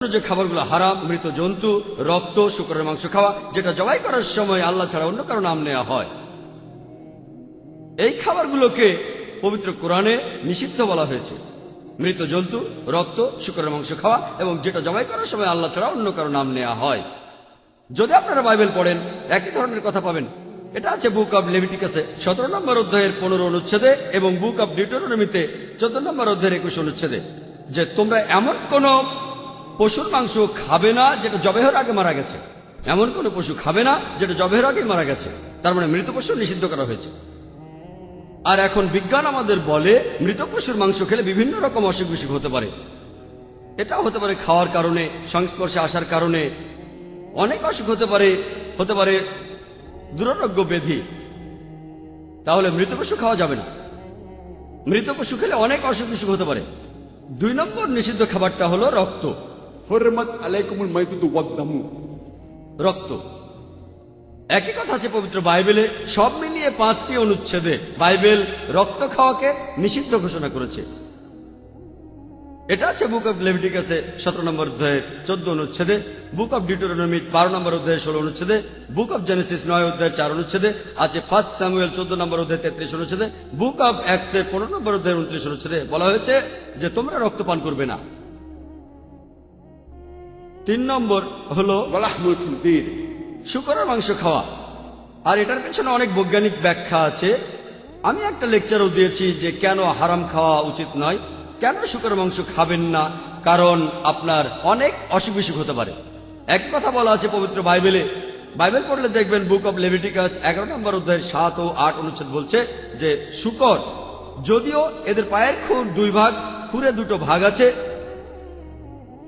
যে খাবারগুলো হারাম, মৃত জন্তু, রক্ত, শূকরের মাংস খাওয়া, যেটা জবাই করার সময় আল্লাহ ছাড়া অন্য কারো নাম নেওয়া হয়, এই খাবারগুলোকে পবিত্র কোরআনে নিষিদ্ধ বলা হয়েছে। মৃত জন্তু, রক্ত, শূকরের মাংস খাওয়া এবং যেটা জবাই করার সময় আল্লাহ ছাড়া অন্য কারো নাম নেওয়া হয়। যদি আপনারা বাইবেল পড়েন একই ধরনের কথা পাবেন। এটা আছে বুক অব লেভিটিকাসে 17 নম্বর অধ্যায়ের 15 অনুচ্ছেদে এবং বুক অব ডিউটেরোনমিতে 14 নম্বর অধ্যায়ের 21 অনুচ্ছেদে, যে তোমরা এমন কোন পশুর মাংস খাবে না যেটা জবেহের আগে মারা গেছে। এমন কোন পশু খাবে না যেটা জবেহের আগে মারা গেছে। তার মানে মৃত পশু নিষিদ্ধ করা হয়েছে। আর এখন বিজ্ঞান আমাদের বলে মৃত পশুর মাংস খেলে বিভিন্ন রকম অসুখ বিসুখ হতে পারে। এটাও হতে পারে খাওয়ার কারণে, সংস্পর্শে আসার কারণে অনেক অসুখ হতে পারে দুরারোগ্য ব্যাধি। তাহলে মৃত পশু খাওয়া যাবে না। মৃত পশু খেলে অনেক অসুখ বিসুখ হতে পারে। 2 নম্বর নিষিদ্ধ খাবারটা হলো রক্ত। حرمت عليكم الميتة والدم। রক্ত একই কথা আছে পবিত্র বাইবেলে। সব মিলিয়ে 5টি অনুচ্ছেদে বাইবেল রক্ত খাওয়াকে নিষিদ্ধ ঘোষণা করেছে। এটা আছে বুক অব লেভিটিকাসে 17 নম্বর অধ্যায়ের 14 অনুচ্ছেদে, বুক অব ডিউটেরোনমি 12 নম্বর অধ্যায়ের 16 অনুচ্ছেদে, বুক অব জেনেসিস 9 অধ্যায়ের 4 অনুচ্ছেদে, আছে 1 স্যামুয়েল 14 নম্বর অধ্যায় 33 অনুচ্ছেদে, বুক অব অ্যাক্টসে 15 নম্বর অধ্যায়ের 29 অনুচ্ছেদে বলা হয়েছে যে তোমরা রক্ত পান করবে না। 3 নম্বর হলো ولحم الخنزير। শূকরের মাংস খাওয়া। আর এটার পেছনে অনেক বৈজ্ঞানিক ব্যাখ্যা আছে। আমি একটা লেকচারও দিয়েছি যে কেন হারাম খাওয়া উচিত নয়, কেন শূকরের মাংস খাবেন না, কারণ আপনার অনেক অসুখ বিসুখ হতে পারে। এক কথা বলা আছে পবিত্র বাইবেলে। বাইবেল পড়লে দেখবেন বুক অব লেভিটিকাস 11 নম্বর অধ্যায়ের 7 ও 8 অনুচ্ছেদ বলছে যে শূকর, যদিও এদের পায়ের খুর 2 ভাগ, খুরে 2টো ভাগ আছে,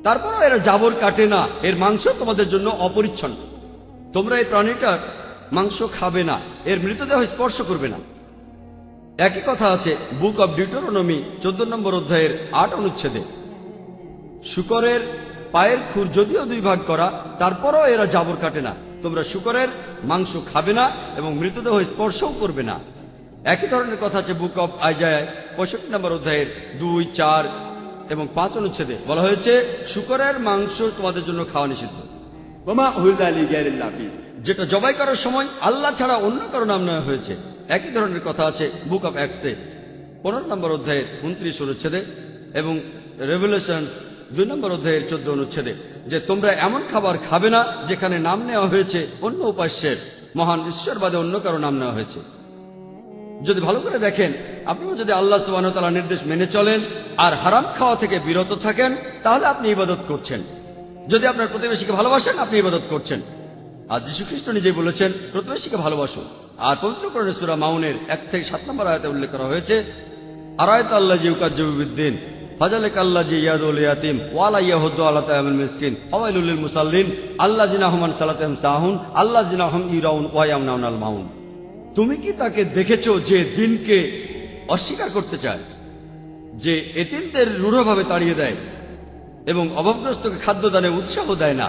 তারপরও এরা জাবর কাটে না। এর মাংস তোমাদের জন্য অপরিচ্ছন্ন। তোমরা এই প্রাণীটার মাংস খাবে না, এর মৃতদেহ স্পর্শ করবে না। একই কথা আছে বুক অব ডিউটেরোনমি 14 নম্বর অধ্যায়ের 8 অনুচ্ছেদে। শূকরের পায়ের খুর যদিও 2 ভাগ করা, তারপরও এরা জাবর কাটে না। তোমরা শূকরের মাংস খাবে না এবং মৃতদেহ স্পর্শও করবে না। একই ধরনের কথা আছে বুক অব আইজায়ায় 65 নম্বর অধ্যায়ের 2, 4 এবং 5 অনুচ্ছেদে বলা হয়েছে শূকরের মাংস তোমাদের জন্য খাওয়া নিষিদ্ধ, وما أهل لغير الله به। যেটা জবাই করার সময় আল্লাহ ছাড়া অন্য কারো নাম নেওয়া হয়েছে। একই ধরনের কথা আছে বুক অব অ্যাক্টসে 15 নম্বর অধ্যায়ের 29 অনুচ্ছেদে এবং রেভেলেশনস 2 নম্বর অধ্যায়ের 14 অনুচ্ছেদে, যে তোমরা এমন খাবার খাবে না যেখানে নাম নেওয়া হয়েছে অন্য উপাস্যের, মহান ঈশ্বর বাদে অন্য কারো নাম নেওয়া হয়েছে। যদি ভালো করে দেখেন, আপনিও যদি আল্লাহ সুবহানাহু ওয়া তাআলার নির্দেশ মেনে চলেন আর হারাম খাওয়া থেকে বিরত থাকেন, তাহলে আপনি ইবাদত করছেন। যদি আপনার প্রতিবেশীকে ভালোবাসেন, আপনি ইবাদত করছেন। আর যীশু খ্রিস্ট নিজেই বলেছেন প্রতিবেশীকে ভালোবাসুন। আর পবিত্র কোরআনে সূরা মাউনের 1 থেকে 7 নম্বর আয়াতে উল্লেখ করা হয়েছে, আরায়াত আল্লাযী ইউকাজ্জিবু বিদ্দীন ফাযালিকা আল্লাযী ইয়াদুল ইয়াতীম ওয়া লা ইয়াহুদ্দু আলা তা'আমিল মিসকিন ফাওয়াইলুল লিল মুসাল্লিন আল্লাযীনা হুম আন সালাতিহিম সাহুন আল্লাযীনা হুম ইরাউন ওয়া ইয়ামনাউনাল মাউন। তুমি কি তাকে দেখেছো যে দিনকে অস্বীকার করতে চায়, যে এতিমদের রূঢ়ভাবে তাড়িয়ে দেয় এবং অভাবগ্রস্তকে খাদ্যদানে উৎসাহ দেয় না?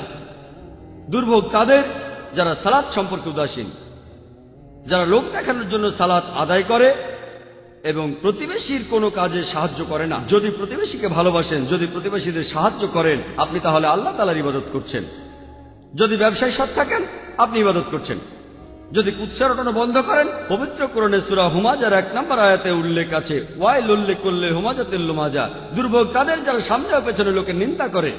দুর্ভোগ তাদের যারা সালাত সম্পর্কে উদাসীন, যারা লোক দেখানোর জন্য সালাত আদায় করে এবং প্রতিবেশীর কোনো কাজে সাহায্য করে না। যদি প্রতিবেশীকে ভালোবাসেন, যদি প্রতিবেশীদের সাহায্য করেন, আপনি তাহলে আল্লাহ তাআলার ইবাদত করছেন। যদি ব্যবসায় সৎ থাকেন, আপনি ইবাদত করছেন। যদি কুৎসা রটানো বন্ধ করেন, পবিত্র কোরআনে সূরা হুমাজার 1 নম্বর আয়াতে উল্লেখ আছে ওয়াইলুল লিকুল্লি হুমাজাতিল লুমাজা, দুর্ভোগ তাদের যারা সামনে ও পেছনে লোকের নিন্দা করে।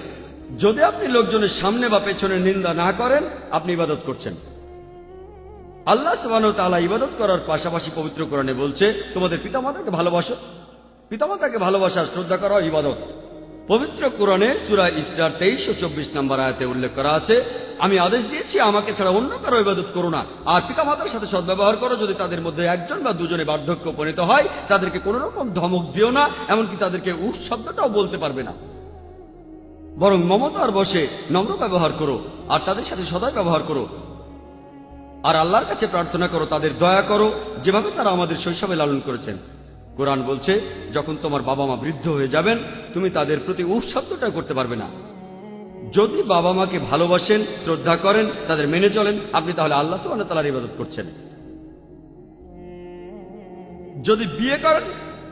যদি আপনি লোকজনের সামনে বা পেছনে নিন্দা না করেন, আপনি ইবাদত করছেন। আল্লাহ সুবহানাহু ওয়া তাআলা ইবাদত করার পাশাপাশি পবিত্র কোরআনে বলছে তোমাদের পিতামাতাকে ভালোবাসো। পিতামাতাকে ভালোবাসার শ্রদ্ধা করা ইবাদত। পবিত্র কোরআনে সূরা ইসরার 23 ও 24 নম্বর আয়াতে উল্লেখ করা আছে, আমি আদেশ দিয়েছি আমাকে ছাড়া অন্য কারো ইবাদত করো না, আর পিতামাতার সাথে সদ্ব্যবহার করো। যদি তাদের মধ্যে একজন বা দুজনে বার্ধক্য উপনীত হয়, তাদেরকে কোন রকম ধমক দিও না, এমনকি তাদেরকে উফ শব্দটাও বলতে পারবে না। বরং মমতার বশে নম্র ব্যবহার করো আর তাদের সাথে সদয় ব্যবহার করো। আর আল্লাহর কাছে প্রার্থনা করো, তাদের দয়া করো যেভাবে তারা আমাদের শৈশবে লালন করেছেন। কোরআন বলছে যখন তোমার বাবা মা বৃদ্ধ হয়ে যাবেন, তুমি তাদের প্রতি উফ শব্দটা করতে পারবে না। যদি বাবা মাকে ভালোবাসেন, শ্রদ্ধা করেন, তাদের মেনে চলেন, আপনি তাহলে আল্লাহ সুবহানাহু ওয়া তাআলার ইবাদত করছেন। যদি বিয়ে করেন,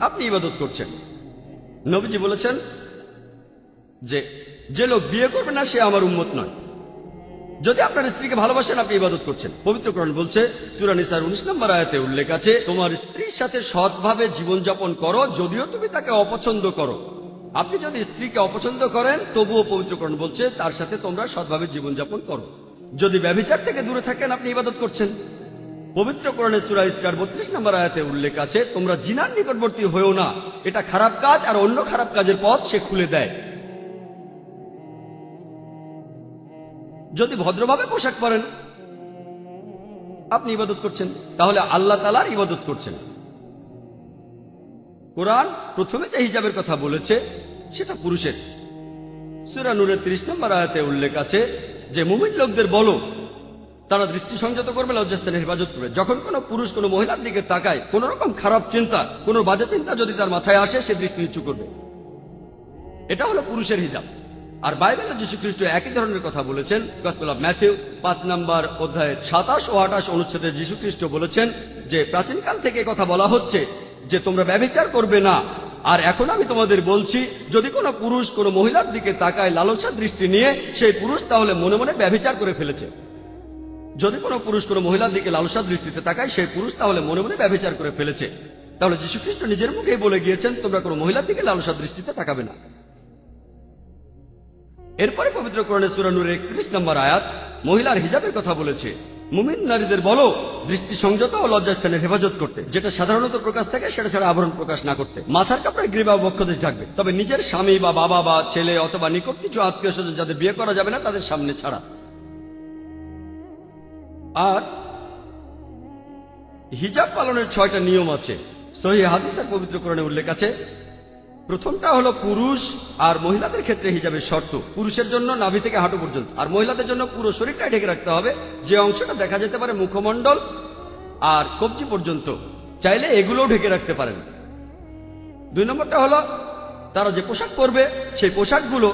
আপনি ইবাদত করছেন। নবীজি বলেছেন যে যে লোক বিয়ে করবে না সে আমার উম্মত নয়। যদি আপনার স্ত্রীকে ভালোবাসেন আপনি ইবাদত করছেন। পবিত্র কোরআন বলছে সূরা নিসার 19 নম্বর আয়াতে উল্লেখ আছে, তোমার স্ত্রীর সাথে সৎভাবে জীবনযাপন করো যদিও তুমি তাকে অপছন্দ করো। আপনি যদি স্ত্রীকে অপছন্দ করেন তবুও পবিত্র কোরআন বলছে তার সাথে তোমরা সৎভাবে জীবনযাপন করো। যদি ব্যভিচার থেকে দূরে থাকেন আপনি ইবাদত করছেন। পবিত্র কোরআনে সূরা ইসরার 32 নম্বর আয়াতে উল্লেখ আছে, তোমরা জিনার নিকটবর্তী হয়েও না, এটা খারাপ কাজ আর অন্য খারাপ কাজের পথ সে খুলে দেয়। যদি ভদ্রভাবে পোশাক পরেন আপনি ইবাদত করছেন, তাহলে আল্লাহ তাআলার ইবাদত করছেন। কোরআন প্রথমে যে হিজাবের কথা বলেছে সেটা পুরুষের। সূরা নূরের 30 নম্বর আয়াতে উল্লেখ আছে যে মুমিন লোকদের বলো তারা দৃষ্টি সংযত করবে, লজ্জাস্থানের হেফাজত করবে। যখন কোনো পুরুষ কোনো মহিলার দিকে তাকায়, কোন রকম খারাপ চিন্তা, কোন বাজে চিন্তা যদি তার মাথায় আসে সে দৃষ্টি নিচু করবে। এটা হলো পুরুষের হিজাব। আর বাইবেলে যীশু খ্রিস্ট একই ধরনের কথা বলেছেন। গসপেল অফ ম্যাথিউ 5 নম্বর অধ্যায়ের 27 ও 28 অনুচ্ছেদে যীশু খ্রিস্ট বলেছেন যে প্রাচীনকাল থেকে কথা বলা হচ্ছে যে তোমরা ব্যভিচার করবে না, আর এখন আমি তোমাদের বলছি যদি কোনো পুরুষ কোনো মহিলার দিকে তাকায় লালসা দৃষ্টি নিয়ে, সেই পুরুষ তাহলে মনে মনে ব্যভিচার করে ফেলেছে। যদি কোনো পুরুষ কোনো মহিলার দিকে লালসা দৃষ্টিতে তাকায় সেই পুরুষ তাহলে মনে মনে ব্যভিচার করে ফেলেছে। তাহলে যীশু খ্রিস্ট নিজের মুখেই বলে গিয়েছেন তোমরা কোনো মহিলার দিকে লালসা দৃষ্টিতে তাকাবে না। এরপরে পবিত্র কোরআনে সূরা নূরের 31 নম্বর আয়াত মহিলার হিজাবের কথা বলেছে। মুমিন নারীদের বলো দৃষ্টি সংযত ও লজ্জাস্থানের হেফাজত করতে, যেটা সাধারণত প্রকাশ থাকে সেটা ছাড়া আবরণ প্রকাশ না করতে। মাথার কাপড়ে গ্রীবা ও বক্ষদেশ ঢাকবে, তবে নিজের স্বামী বা বাবা বা ছেলে অথবা নিকট কিছু আত্মীয় স্বজন যাদের বিয়ে করা যাবে না তাদের সামনে ছাড়া। আর হিজাব পালনের 6টা নিয়ম আছে। সহিহ হাদিস আর পবিত্র কোরআনে উল্লেখ আছে। প্রথমটা হলো পুরুষ আর মহিলাদের ক্ষেত্রে হিজাবের শর্ত। পুরুষের জন্য নাভি থেকে হাঁটু পর্যন্ত, আর মহিলাদের জন্য পুরো শরীরটাই ঢেকে রাখতে হবে। যে অংশটা দেখা যেতে পারে মুখমণ্ডল আর কবজি পর্যন্ত, চাইলে এগুলোও ঢেকে রাখতে পারেন। 2 নম্বরটা হলো তারা যে পোশাক পরবে সেই পোশাকগুলো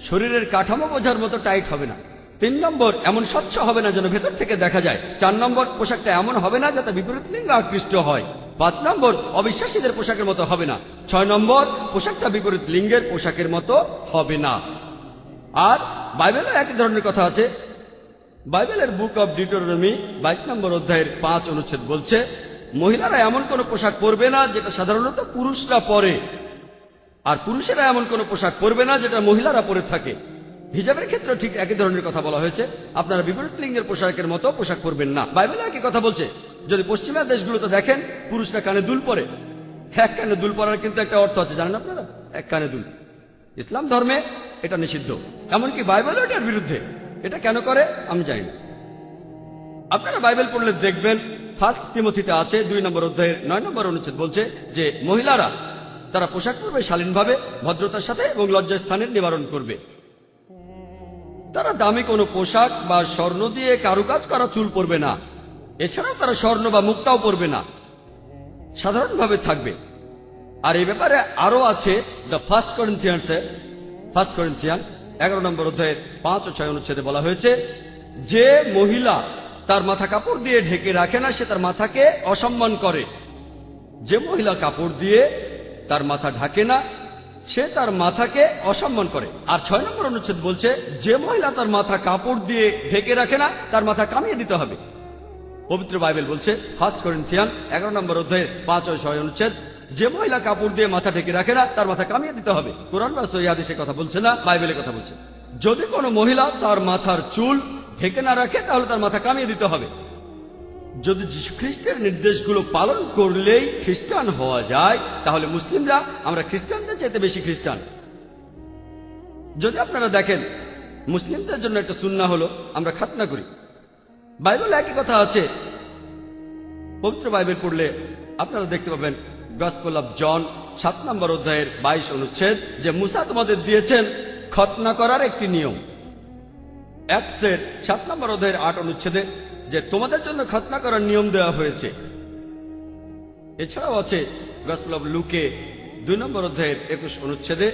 শরীরের কাঠামো বোঝার মতো টাইট হবে না। 3 নম্বর এমন স্বচ্ছ হবে না যেন ভেতর থেকে দেখা যায়। 4 নম্বর পোশাকটা এমন হবে না যাতে বিপরীত লিঙ্গ আকৃষ্ট হয়। 5 নম্বর অবিশ্বাসীদের পোশাকের মতো হবে না। 6 নম্বর পোশাকটা বিপরীত লিঙ্গের পোশাকের মতো হবে না। আর বাইবেলে একই ধরনের কথা আছে। বাইবেলের বুক অব ডিউটেরোনমি 22 নম্বর অধ্যায়ের 5 অনুচ্ছেদ বলছে মহিলারা এমন কোন পোশাক পরবে না যেটা সাধারণত পুরুষরা পরে, আর পুরুষেরা এমন কোন পোশাক পরবে না যেটা মহিলারা পরে থাকে। হিজাবের ক্ষেত্রে ঠিক একই ধরনের কথা বলা হয়েছে। আপনারা বিপরীত লিঙ্গের পোশাকের মতো পোশাক পরবেন না। বাইবেলে একই কথা বলছে। যদি পশ্চিমা দেশগুলোতে দেখেন পুরুষরা কানে দুল পরে। এক কানে দুল পরার কিন্তু একটা অর্থ আছে, জানেন আপনারা? এক কানে দুল। ইসলাম ধর্মে এটা নিষিদ্ধ, এমনকি বাইবেলও এটার বিরুদ্ধে। এটা কেন করে আমি জানি না। আপনারা বাইবেল পড়লে দেখবেন 1 তিমথিতে আছে 2 নম্বর অধ্যায়ের 9 নম্বর অনুচ্ছেদ বলছে যে মহিলারা তারা পোশাক পরবে শালীনভাবে, ভদ্রতার সাথে এবং লজ্জাস্থানের নিবারণ করবে। তারা দামি কোনো পোশাক বা স্বর্ণ দিয়ে কারুকাজ করা চুল পরবে না। এছাড়াও তারা স্বর্ণ বা মুক্তাও পরবে না, সাধারণভাবে থাকবে। আর এই ব্যাপারে আরো আছে দ্য 1 করিন্থিয়ান 11 নম্বর অধ্যায়ের 5 ও 6 অনুচ্ছেদে বলা হয়েছে যে মহিলা তার মাথা কাপড় দিয়ে ঢেকে রাখে না সে তার মাথাকে অসম্মান করে। যে মহিলা কাপড় দিয়ে তার মাথা ঢাকে না সে তার মাথাকে অসম্মান করে। আর 6 নম্বর অনুচ্ছেদ বলছে যে মহিলা তার মাথা কাপড় দিয়ে ঢেকে রাখে না তার মাথা কামিয়ে দিতে হবে। পবিত্র বাইবেল বলছে 1 করিন্থিয়ান 11 নম্বর অধ্যায়ের 5 ও 6 অনুচ্ছেদ যে মহিলা কাপড় দিয়ে মাথা ঢেকে রাখে না তার মাথা কামিয়ে দিতে হবে। কোরআন বা সহিহ হাদিসে কথা বলছে না, বাইবেলে কথা বলছে। যদি কোনো মহিলা তার মাথার চুল ঢেকে না রাখে তাহলে তার মাথা কামিয়ে দিতে হবে। যদি যীশু খ্রিস্টের নির্দেশগুলো পালন করলেই খ্রিস্টান হওয়া যায় তাহলে মুসলিমরা আমরা খ্রিস্টানদের চাইতে বেশি খ্রিস্টান। যদি আপনারা দেখেন মুসলিমদের জন্য একটা সুন্নাহ হলো আমরা খাতনা করি। বাইবেলে একই কথা আছে। পবিত্র বাইবেল পড়লে আপনারা দেখতে পাবেন গসপেল অফ জন 7 নম্বর অধ্যায়ের 22 অনুচ্ছেদ যে মুসা তোমাদের দিয়েছেন খতনা করার একটি নিয়ম। অ্যাক্টসের 7 নম্বর অধ্যায়ের 8 অনুচ্ছেদে যে তোমাদের জন্য খতনা করার নিয়ম দেওয়া হয়েছে। এছাড়াও আছে গসপেল অফ লুকে 2 নম্বর অধ্যায়ের 21 অনুচ্ছেদে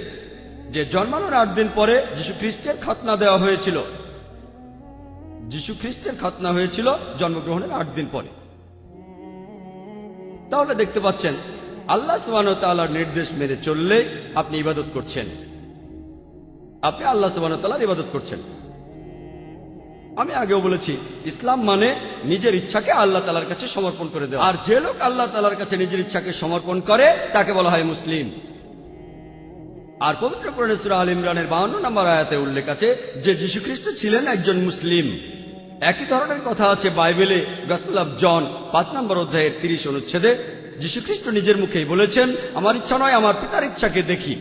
যে জন্মানোর 8 দিন পরে যীশু খ্রিস্টের খতনা দেওয়া হয়েছিল। যীশু খ্রিস্টের খতনা হয়েছিল জন্মগ্রহণের 8 দিন পরে। তাহলে দেখতে পাচ্ছেন আল্লাহ সুবহানাহু ওয়া তাআলার নির্দেশ মেনে চললে আপনি ইবাদত করছেন। আপনি আল্লাহ সুবহানাহু ওয়া তাআলার ইবাদত করছেন। আমি আগেও বলেছি, ইসলাম মানে নিজের ইচ্ছাকে আল্লাহ তাআলার কাছে সমর্পণ করে দেওয়া। আর যে লোক আল্লাহ তাআলার কাছে নিজের ইচ্ছাকে সমর্পণ করে তাকে বলা হয় মুসলিম। আর পবিত্র কোরআনে সূরা আল ইমরানের 52 নম্বর আয়াতে উল্লেখ আছে যে যীশু খ্রিস্ট ছিলেন একজন মুসলিম। একই ধরনের কথা আছে বাইবেলে গসপেল অফ জন 5 নম্বর অধ্যায়ের 30 অনুচ্ছেদে। যীশু খ্রিস্ট নিজের মুখেই বলেছেন, আমার ইচ্ছা নয়, আমার পিতার ইচ্ছাকে দেখি।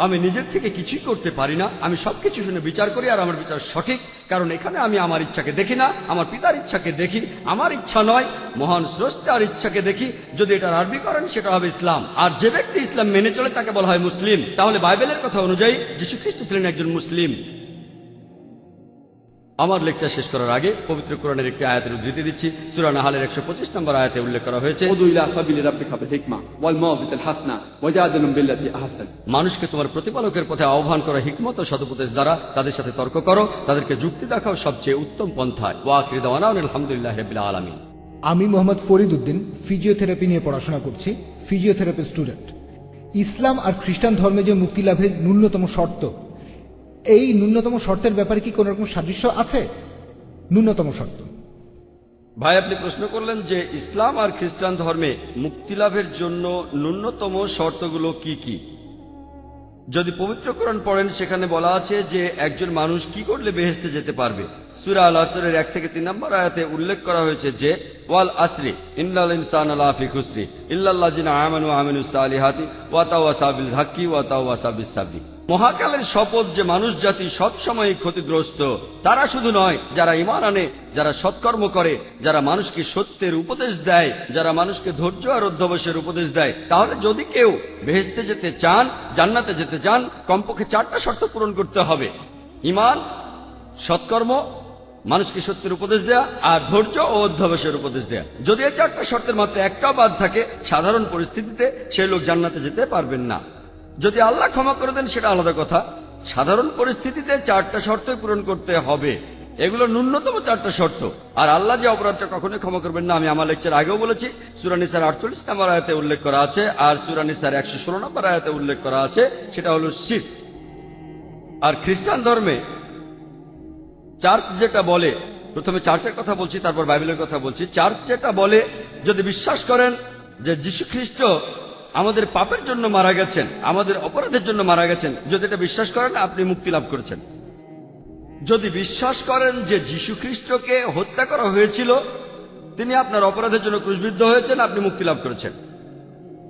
আমি নিজের থেকে কিছুই করতে পারি না, আমি সবকিছু শুনে বিচার করি, আর আমার বিচার সঠিক, কারণ এখানে আমি আমার ইচ্ছাকে দেখি না, আমার পিতার ইচ্ছাকে দেখি। আমার ইচ্ছা নয়, মহান স্রষ্টার ইচ্ছাকে দেখি। যদি এটার আরবি করেন সেটা হবে ইসলাম। আর যে ব্যক্তি ইসলাম মেনে চলে তাকে বলা হয় মুসলিম। তাহলে বাইবেলের কথা অনুযায়ী যীশু খ্রিস্ট ছিলেন একজন মুসলিম। আমার লেকচার শেষ করার আগে পবিত্র কোরআনের একটি আয়াতের উদ্ধৃতি দিচ্ছি। সূরা নাহালের 125 নম্বর আয়াতে উল্লেখ করা হয়েছে, উদু ইলা সাবিলি রাব্বিকা বিল হিকমা ওয়াল মাউযিতাল হাসানা ওয়াজাদিলুম বিল্লাতি আহসান। মানুষকে তোমার প্রতিপালকের পথে আহ্বান করো হিকমত ও সদুপদেশ দ্বারা, তাদের সাথে তর্ক করো, তাদেরকে যুক্তি দেখাও সবচেয়ে উত্তম পন্থায়। ওয়া আখিরু দাওয়ানা আলহামদুলিল্লাহি রাব্বিল আলামিন। আমি মোহাম্মদ ফরিদ উদ্দিন ফিজিওথেরাপি নিয়ে পড়াশোনা করছি, ফিজিওথেরাপি স্টুডেন্ট। ইসলাম আর খ্রিস্টান ধর্মে যে মুক্তি লাভের ন্যূনতম শর্ত, এই ন্যূনতম শর্তের ব্যাপারে কি কোনো রকম সাদৃশ্য আছে? ন্যূনতম শর্ত। ভাই, আপনি প্রশ্ন করলেন যে ইসলাম আর খ্রিস্টান ধর্মে মুক্তি লাভের জন্য ন্যূনতম শর্তগুলো কি কি। যদি পবিত্র কোরআন পড়েন সেখানে বলা আছে যে একজন মানুষ কি করলে বেহেশতে যেতে পারবে। সূরা আল আসরের 1 থেকে 3 নম্বর আয়াতে উল্লেখ করা হয়েছে যে ওয়াল আসরি ইন্নাল ইনসানা লাফি খুসরি ইল্লাল্লাযিনা আমানু ওয়া আমিলুস সালিহাতি ওয়া তাওয়াসা বিল হাক্কি ওয়া তাওয়াসা বিস সাবরি। মহাকালের শপথ যে মানুষ জাতি সব সময় ক্ষতিগ্রস্ত। তারা শুধু নয়, যারা ঈমান আনে, যারা সৎকর্ম করে, যারা মানুষকে সত্যের উপদেশ দেয়, যারা মানুষকে ধৈর্য আর অধ্যবসায়ের উপদেশ দেয়। তাহলে যদি কেউ বেহেশতে যেতে চান, জান্নাতে যেতে চান, কমপক্ষে 4টা শর্ত পূরণ করতে হবে: ঈমান, সৎকর্ম, মানুষকে সত্যের উপদেশ দেয়া, আর ধৈর্য ও অধ্যবসায়ের উপদেশ দেয়া। যদি এই 4টা শর্তের মাত্র একটাও বাদ থাকে, সাধারণ পরিস্থিতিতে সেই লোক জান্নাতে যেতে পারবেন না। যদি আল্লাহ ক্ষমা করে দেন সেটা আলাদা কথা। সাধারণ পরিস্থিতিতে 4টা শর্তই পূরণ করতে হবে। এগুলো ন্যূনতম 4টা শর্ত। আর আল্লাহ যে অপরাধটা কখনোই ক্ষমা করবেন না, আমি আমার লেকচার আগেও বলেছি। সূরা নিসার 48 নম্বর আয়াতে উল্লেখ করা আছে, আর সূরা নিসার 116 নম্বর আয়াতে উল্লেখ করা আছে, সেটা হলো শিরক। আর খ্রিস্টান ধর্মে চার্চ যেটা বলে, প্রথমে চার্চের কথা বলছি, তারপর বাইবেলের কথা বলছি। চার্চ যেটা বলে, যদি বিশ্বাস করেন যে যীশু খ্রিস্ট আমাদের পাপের জন্য মারা গেছেন, আমাদের অপরাধের জন্য মারা গেছেন, যদি এটা বিশ্বাস করেন আপনি মুক্তি লাভ করেছেন। যদি বিশ্বাস করেন যে যীশু খ্রিস্টকে হত্যা করা হয়েছিল, তিনি আপনার অপরাধের জন্য ক্রুশবিদ্ধ হয়েছেন, আপনি মুক্তি লাভ করেছেন।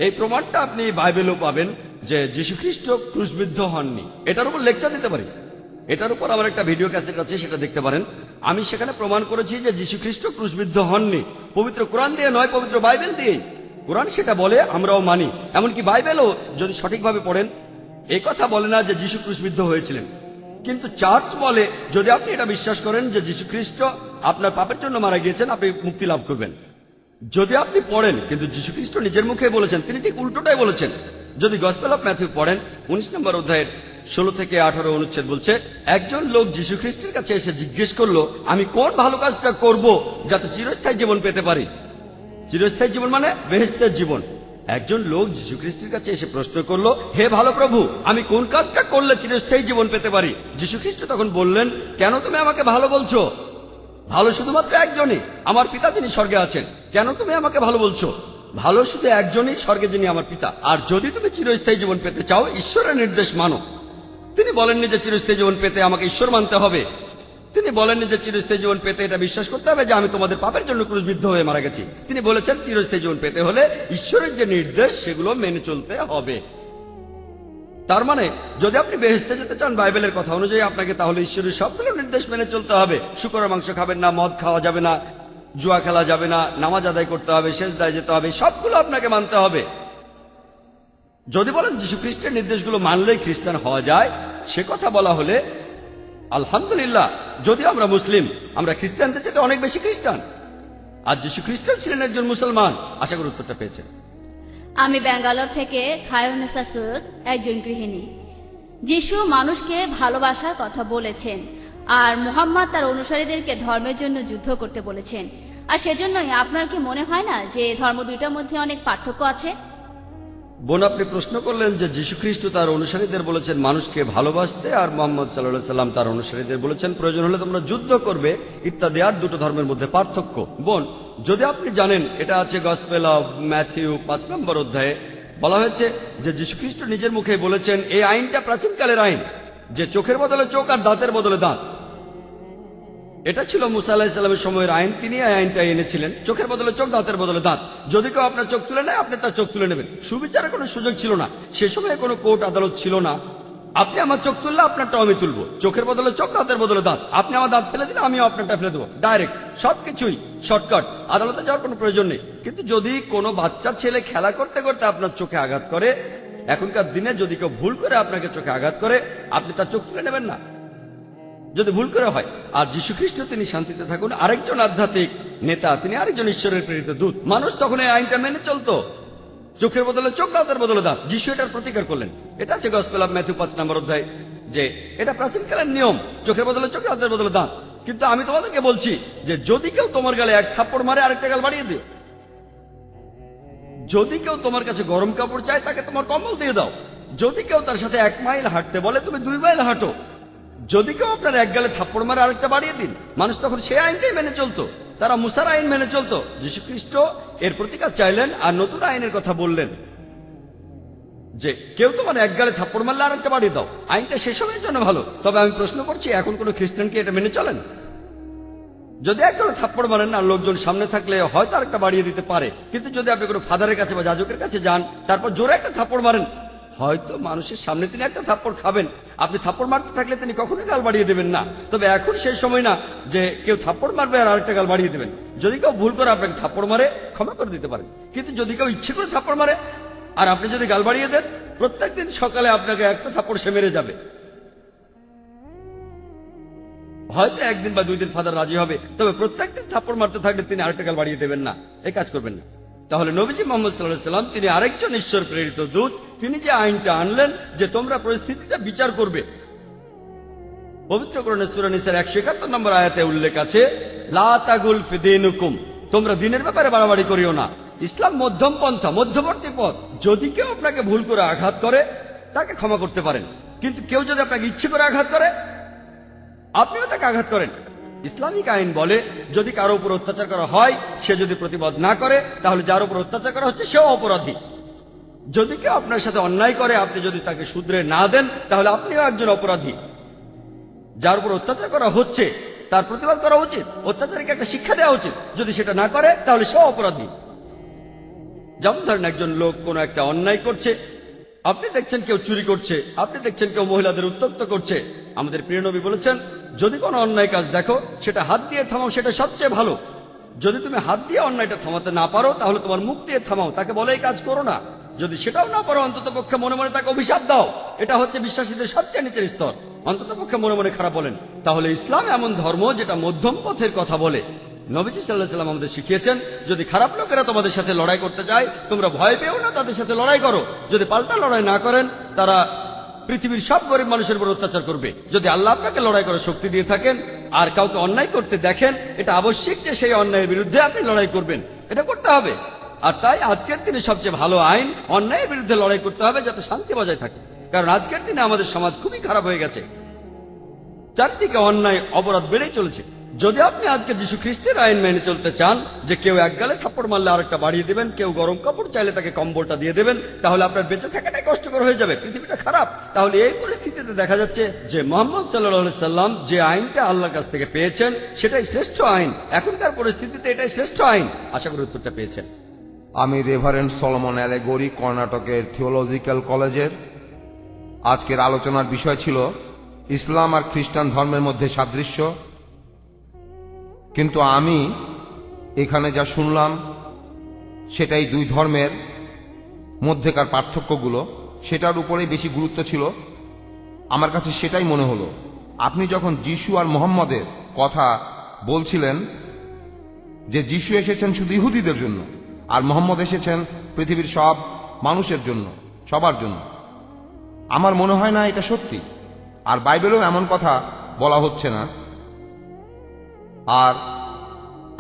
এই প্রমাণটা আপনি বাইবেলেও পাবেন যে যীশু খ্রিস্ট ক্রুশবিদ্ধ হননি। এটার উপর লেকচার দিতে পারি, এটার উপর আমার একটা ভিডিও ক্যাসেট আছে, সেটা দেখতে পারেন। আমি সেখানে প্রমাণ করেছি যে যীশু খ্রিস্ট ক্রুশবিদ্ধ হননি। পবিত্র কোরআন দিয়ে নয়, পবিত্র বাইবেল দিয়েই। কোরআন সেটা বলে, আমরাও মানি। এমনকি বাইবেলও যদি সঠিকভাবে পড়েন, এই কথা বলে না যে যীশু ক্রুশবিদ্ধ হয়েছিলেন। কিন্তু চার্চ বলে, যদি আপনি এটা বিশ্বাস করেন যে যীশু খ্রিস্ট আপনার পাপের জন্য মারা গিয়েছেন, আপনি মুক্তি লাভ করবেন। যদি আপনি পড়েন, কিন্তু যীশু খ্রিস্ট নিজের মুখে বলেছেন, তিনি ঠিক উল্টোটাই বলেছেন। যদি গসপেল অফ ম্যাথিউ পড়েন 19 নম্বর অধ্যায়ের 16 থেকে 18 অনুচ্ছেদ বলছে, একজন লোক যীশু খ্রিস্টের কাছে এসে জিজ্ঞেস করলো, আমি কোন ভালো কাজটা করব যাতে চিরস্থায়ী জীবন পেতে পারি। চিরস্থায়ী জীবন মানে বেহেশতের জীবন। একজন লোক যীশু খ্রিস্টের কাছে এসে প্রশ্ন করলো, হে ভালো প্রভু, আমি কোন কাজটা করলে চিরস্থায়ী জীবন পেতে পারি? যীশু খ্রিস্ট তখন বললেন, কেন তুমি আমাকে ভালো বলছো? ভালো শুধুমাত্র একজনই, আমার পিতা যিনি স্বর্গে আছেন। কেন তুমি আমাকে ভালো বলছো? ভালো শুধু একজনই, স্বর্গে যিনি আমার পিতা। আর যদি তুমি চিরস্থায়ী জীবন পেতে চাও, ঈশ্বরের নির্দেশ মানো। তিনি বলেননি যে চিরস্থায়ী জীবন পেতে আমাকে ঈশ্বর মানতে হবে। তিনি বলেননি যে চিরস্থায়ী জীবন পেতে এটা বিশ্বাস করতে হবে যে আমি তোমাদের পাপের জন্য ক্রুশবিদ্ধ হয়ে মারা গেছি। তিনি বলেছেন চিরস্থায়ী জীবন পেতে হলে ঈশ্বরের যে নির্দেশ সেগুলো মেনে চলতে হবে। তার মানে যদি আপনি বেহেশতে যেতে চান বাইবেলের কথা অনুযায়ী, আপনাকে তাহলে ঈশ্বরের সবগুলো নির্দেশ মেনে চলতে হবে। শুকরের মাংস খাবেন না, মদ খাওয়া যাবে না, জুয়া খেলা যাবে না, নামাজ আদায় করতে হবে, সেজদায় যেতে হবে, সবগুলো আপনাকে মানতে হবে। যদি বলেন যীশু খ্রিস্টের নির্দেশগুলো মানলেই খ্রিস্টান হওয়া যায়, সে কথা বলা হলে আলহামদুলিল্লাহ, যদি আমরা মুসলিম, আমরা খ্রিস্টানদের চেয়ে অনেক বেশি খ্রিস্টান। আর যীশু খ্রিস্টান ছিলেন একজন মুসলমান। আশা করি উত্তরটা পেয়েছেন। আমি ব্যাঙ্গালোর থেকে খায়রুন্নেসা সৈয়দ, একজন গৃহিণী। যিশু মানুষকে ভালোবাসার কথা বলেছেন, আর মুহাম্মদ তার অনুসারীদেরকে ধর্মের জন্য যুদ্ধ করতে বলেছেন। আর সেজন্যই আপনার কি মনে হয় না যে ধর্ম দুইটার মধ্যে অনেক পার্থক্য আছে? বোন, আপনি প্রশ্ন করলেন যে যীশুখ্রিস্ট তার অনুসারীদের বলেছেন মানুষকে ভালোবাসতে, আর মোহাম্মদ সাল্লাল্লাহু সাল্লাম তার অনুসারীদের বলেছেন প্রয়োজন হলে তোমরা যুদ্ধ করবে ইত্যাদি। আর দুটো ধর্মের মধ্যে পার্থক্য। বোন, যদি আপনি জানেন, এটা আছে গসপেল অফ ম্যাথিউ 5 নম্বর অধ্যায়ে বলা হয়েছে যে যীশুখ্রিস্ট নিজের মুখে বলেছেন এই আইনটা প্রাচীনকালের আইন, যে চোখের বদলে চোখ আর দাঁতের বদলে দাঁত। এটা ছিল মুসা আলাইহিস সালামের সময়ের আইন, তিনি এই আইনটা এনেছিলেন, চোখের বদলে চোখ, দাঁতের বদলে দাঁত। যদি কেউ আপনার চোখ তুলে নেয়, আপনি তার চোখ তুলে নেবেন। সুবিচারের কোনো সুযোগ ছিল না, সে সময় কোনো কোর্ট আদালত ছিল না। আপনি আমার চোখ তুললে আপনারটাও আমি তুলবো, চোখের বদলে চোখ, দাঁতের বদলে দাঁত। আপনি আমার দাঁত ফেলে দিলে আমিও আপনারটা ফেলে দেবো, ডাইরেক্ট, সবকিছুই শর্টকাট, আদালতে যাওয়ার কোনো প্রয়োজন নেই। কিন্তু যদি কোনো বাচ্চা ছেলে খেলা করতে করতে আপনার চোখে আঘাত করে, এখনকার দিনে যদি কেউ ভুল করে আপনাকে চোখে আঘাত করে, আপনি তার চোখ তুলে নেবেন না, যদি ভুল করে হয়। আর যীশুখ্রিস্ট তিনি শান্তিতে থাকুন, আরেকজন আধ্যাত্মিক নেতা, তিনি আরেকজন ঈশ্বরের প্রেরিত দূত। মানুষ তখন এই আইনটা মেনে চলতো, চোখের বদলে চোখ, দাঁতের বদলে দাঁত। যিশু এটার প্রতিকার করলেন। এটা আছে গসপেল অফ ম্যাথিউ 5 নম্বর অধ্যায়, যে এটা প্রাচীনকালের নিয়ম, চোখের বদলে চোখ, দাঁতের বদলে দাঁত। কিন্তু আমি তোমাদেরকে বলছি যে যদি কেউ তোমার গালে এক থাপ্পড় মারে, আরেকটা গাল বাড়িয়ে দিও। যদি কেউ তোমার কাছে গরম কাপড় চায়, তাকে তোমার কম্বল দিয়ে দাও। যদি কেউ তার সাথে 1 মাইল হাঁটতে বলে, তুমি 2 মাইল হাঁটো। যদি কেউ আপনার এক গালে থাপ্পড় মারে, আরেকটা বাড়িয়ে দিন। মানুষ তখন সেই আইনটাই মেনে চলতো, তারা মুসার আইন মেনে চলতো। যীশুখ্রিস্ট এর প্রতিকার চাইলেন আর নতুন আইনের কথা বললেন, যে কেউ তোমার এক গালে থাপ্পড় মারলে আরেকটা বাড়িয়ে দাও। আইনটা সে সময়ের জন্য ভালো। তবে আমি প্রশ্ন করছি, এখন কোন খ্রিস্টান কি এটা মেনে চলেন? যদি এক গালে থাপ্পড় মারেন আর লোকজন সামনে থাকলে হয়তো আরেকটা বাড়িয়ে দিতে পারে, কিন্তু যদি আপনি কোনো ফাদারের কাছে বা যাজকের কাছে যান, তারপর জোরে একটা থাপ্পড় মারেন, হয়তো মানুষের সামনে তিনি একটা থাপ্পড় খাবেন। আপনি থাপ্পড় মারতে থাকলে তিনি কখনোই গাল বাড়িয়ে দেবেন না। তবে এখন সেই সময় না যে কেউ থাপ্পড় মারবে আর আরেকটা গাল বাড়িয়ে দেবেন। যদি কেউ ভুল করে আপনাকে থাপ্পড় মারে, ক্ষমা করে দিতে পারেন। কিন্তু যদি কেউ ইচ্ছে করে থাপ্পড় মারে আর আপনি যদি গাল বাড়িয়ে দেন, প্রত্যেকদিন সকালে আপনাকে একটা থাপ্পড় সে মেরে যাবে। হয়তো একদিন বা 2 দিন ফাদার রাজি হবে, তবে প্রত্যেকদিন থাপ্পড় মারতে থাকলে তিনি আরেকটা গাল বাড়িয়ে দেবেন না, এই কাজ করবেন না। তাহলে নবীজি মুহাম্মদ সাল্লাল্লাহু আলাইহি সাল্লাম তিনি আরেকজন ঈশ্বর প্রেরিত দূত। তিনি যে আইনটা আনলেন যে তোমরা পরিস্থিতিটা বিচার করবে, পবিত্র কোরআনে সূরা নিসার 171 নম্বর আয়াতে উল্লেখ আছে, লা তাগুল ফি দীনিকুম, তোমরা দিনের ব্যাপারে বাড়াবাড়ি করিও না। ইসলাম মধ্যম পন্থা, মধ্যবর্তী পথ। যদি কেউ আপনাকে ভুল করে আঘাত করে, তাকে ক্ষমা করতে পারেন, কিন্তু কেউ যদি আপনাকে ইচ্ছে করে আঘাত করে, আপনিও তাকে আঘাত করেন। ইসলামিক আইন বলে যদি কারো উপর অত্যাচার করা হয়, সে যদি প্রতিবাদ না করে, তাহলে যার উপর অত্যাচার করা হচ্ছে সেও অপরাধী। যদি কেউ আপনার সাথে অন্যায় করে, আপনি যদি তাকে শুধরে না দেন, তাহলে আপনিও একজন অপরাধী। যার উপর অত্যাচার করা হচ্ছে তার প্রতিবাদ করা উচিত, অত্যাচারীকে একটা শিক্ষা দেওয়া উচিত। যদি সেটা না করে, তাহলে সেও অপরাধী। যেমন ধরেন একজন লোক কোনো একটা অন্যায় করছে, আপনি দেখছেন কেউ চুরি করছে, আপনি দেখছেন কেউ মহিলাদের উত্ত্যক্ত করছে। আমাদের প্রিয় নবী বলেছেন, যদি কোনো অন্যায় কাজ দেখো, সেটা হাত দিয়ে থামাও, সেটা সবচেয়ে ভালো। যদি তুমি হাত দিয়ে অন্যায়টা থামাতে না পারো, তাহলে তোমার মুখ দিয়ে থামাও, তাকে বলে এই কাজ করো না। যদি সেটাও না পারো, অন্তত পক্ষে মনে মনে তাকে অভিশাপ দাও। এটা হচ্ছে বিশ্বাসীদের সবচেয়ে নিচের স্তর, অন্তত পক্ষে মনে মনে খারাপ বলেন। তাহলে ইসলাম এমন ধর্ম যেটা মধ্যম পথের কথা বলে। নবীজি সাল্লাল্লাহু আলাইহি সাল্লাম আমাদের শিখিয়েছেন, যদি খারাপ লোকেরা তোমাদের সাথে লড়াই করতে যায়, তোমরা ভয় পেও না, তাদের সাথে লড়াই করো। যদি পাল্টা লড়াই না করেন, তারা পৃথিবীর সব গরিব মানুষের উপর অত্যাচার করবে। যদি আল্লাহ আপনাকে লড়াই করার শক্তি দিয়ে থাকেন আর কাউকে অন্যায় করতে দেখেন, এটা আবশ্যিক যে সেই অন্যায়ের বিরুদ্ধে আপনি লড়াই করবেন, এটা করতে হবে। আর তাই আজকের দিনে সবচেয়ে ভালো আইন, অন্যায়ের বিরুদ্ধে লড়াই করতে হবে যাতে শান্তি বজায় থাকে। কারণ আজকের দিনে আমাদের সমাজ খুবই খারাপ হয়ে গেছে, চারদিকে অন্যায় অপরাধ বেড়েই চলেছে। যদি আপনি আজকে যীশু খ্রিস্টের আইন মেনে চলতে চান, যে কেউ এক গালে থাপ্পড় মারলে আরেকটা বাড়িয়ে দিবেন, কেউ গরম কাপড় চাইলে তাকে কম্বলটা দিয়ে দেবেন, তাহলে আপনার বেঁচে থাকাটাই কষ্টকর হয়ে যাবে, পৃথিবীটা খারাপ। তাহলে এই পরিস্থিতিতে দেখা যাচ্ছে যে মুহাম্মদ সাল্লাল্লাহু আলাইহি সাল্লাম যে আইনটা আল্লাহর কাছ থেকে পেয়েছেন, সেটাই শ্রেষ্ঠ আইন। এখনকার পরিস্থিতিতে এটাই শ্রেষ্ঠ আইন। আশা করি উত্তরটা পেয়েছেন। আমি রেভারেন্ড সলোমন অ্যালেগরি, কর্ণাটকের থিওলজিক্যাল কলেজের। আজকের আলোচনার বিষয় ছিল ইসলাম আর খ্রিস্টান ধর্মের মধ্যে সাদৃশ্য। কিন্তু আমি এখানে যা শুনলাম, সেটাই দুই ধর্মের মধ্যেকার পার্থক্যগুলো, সেটার উপরেই বেশি গুরুত্ব ছিল। আমার কাছে সেটাই মনে হলো। আপনি যখন যিশু আর মুহাম্মদের কথা বলছিলেন, যে যিশু এসেছেন শুধু ইহুদিদের জন্য আর মুহাম্মদ এসেছেন পৃথিবীর সব মানুষের জন্য, সবার জন্য, আমার মনে হয় না এটা সত্যি। আর বাইবেলেও এমন কথা বলা হচ্ছে না। আর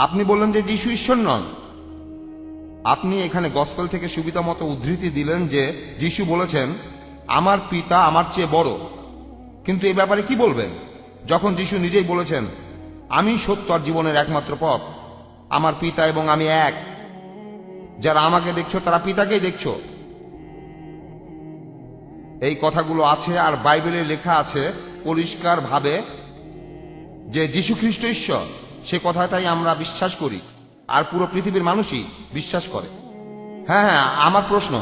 আপনি বললেন যে যিশু ঈশ্বর নন, আপনি এখানে গসপেল থেকে সুবিধা মতো উদ্ধৃতি দিলেন যে যিশু বলেছেন আমার পিতা আমার চেয়ে বড়, কিন্তু এ ব্যাপারে কি বলবেন যখন যিশু নিজেই বলেছেন আমি সত্য আর জীবনের একমাত্র পথ, আমার পিতা এবং আমি এক, যারা আমাকে দেখছো তারা পিতাকেই দেখছো। এই কথাগুলো আছে আর বাইবেলে লেখা আছে পরিষ্কার ভাবে যে যীশু খ্রিস্ট ঈশ্বর। সে কথাটাই আমরা বিশ্বাস করি আর পুরো পৃথিবীর মানুষই বিশ্বাস করে। হ্যাঁ হ্যাঁ, আমার প্রশ্ন।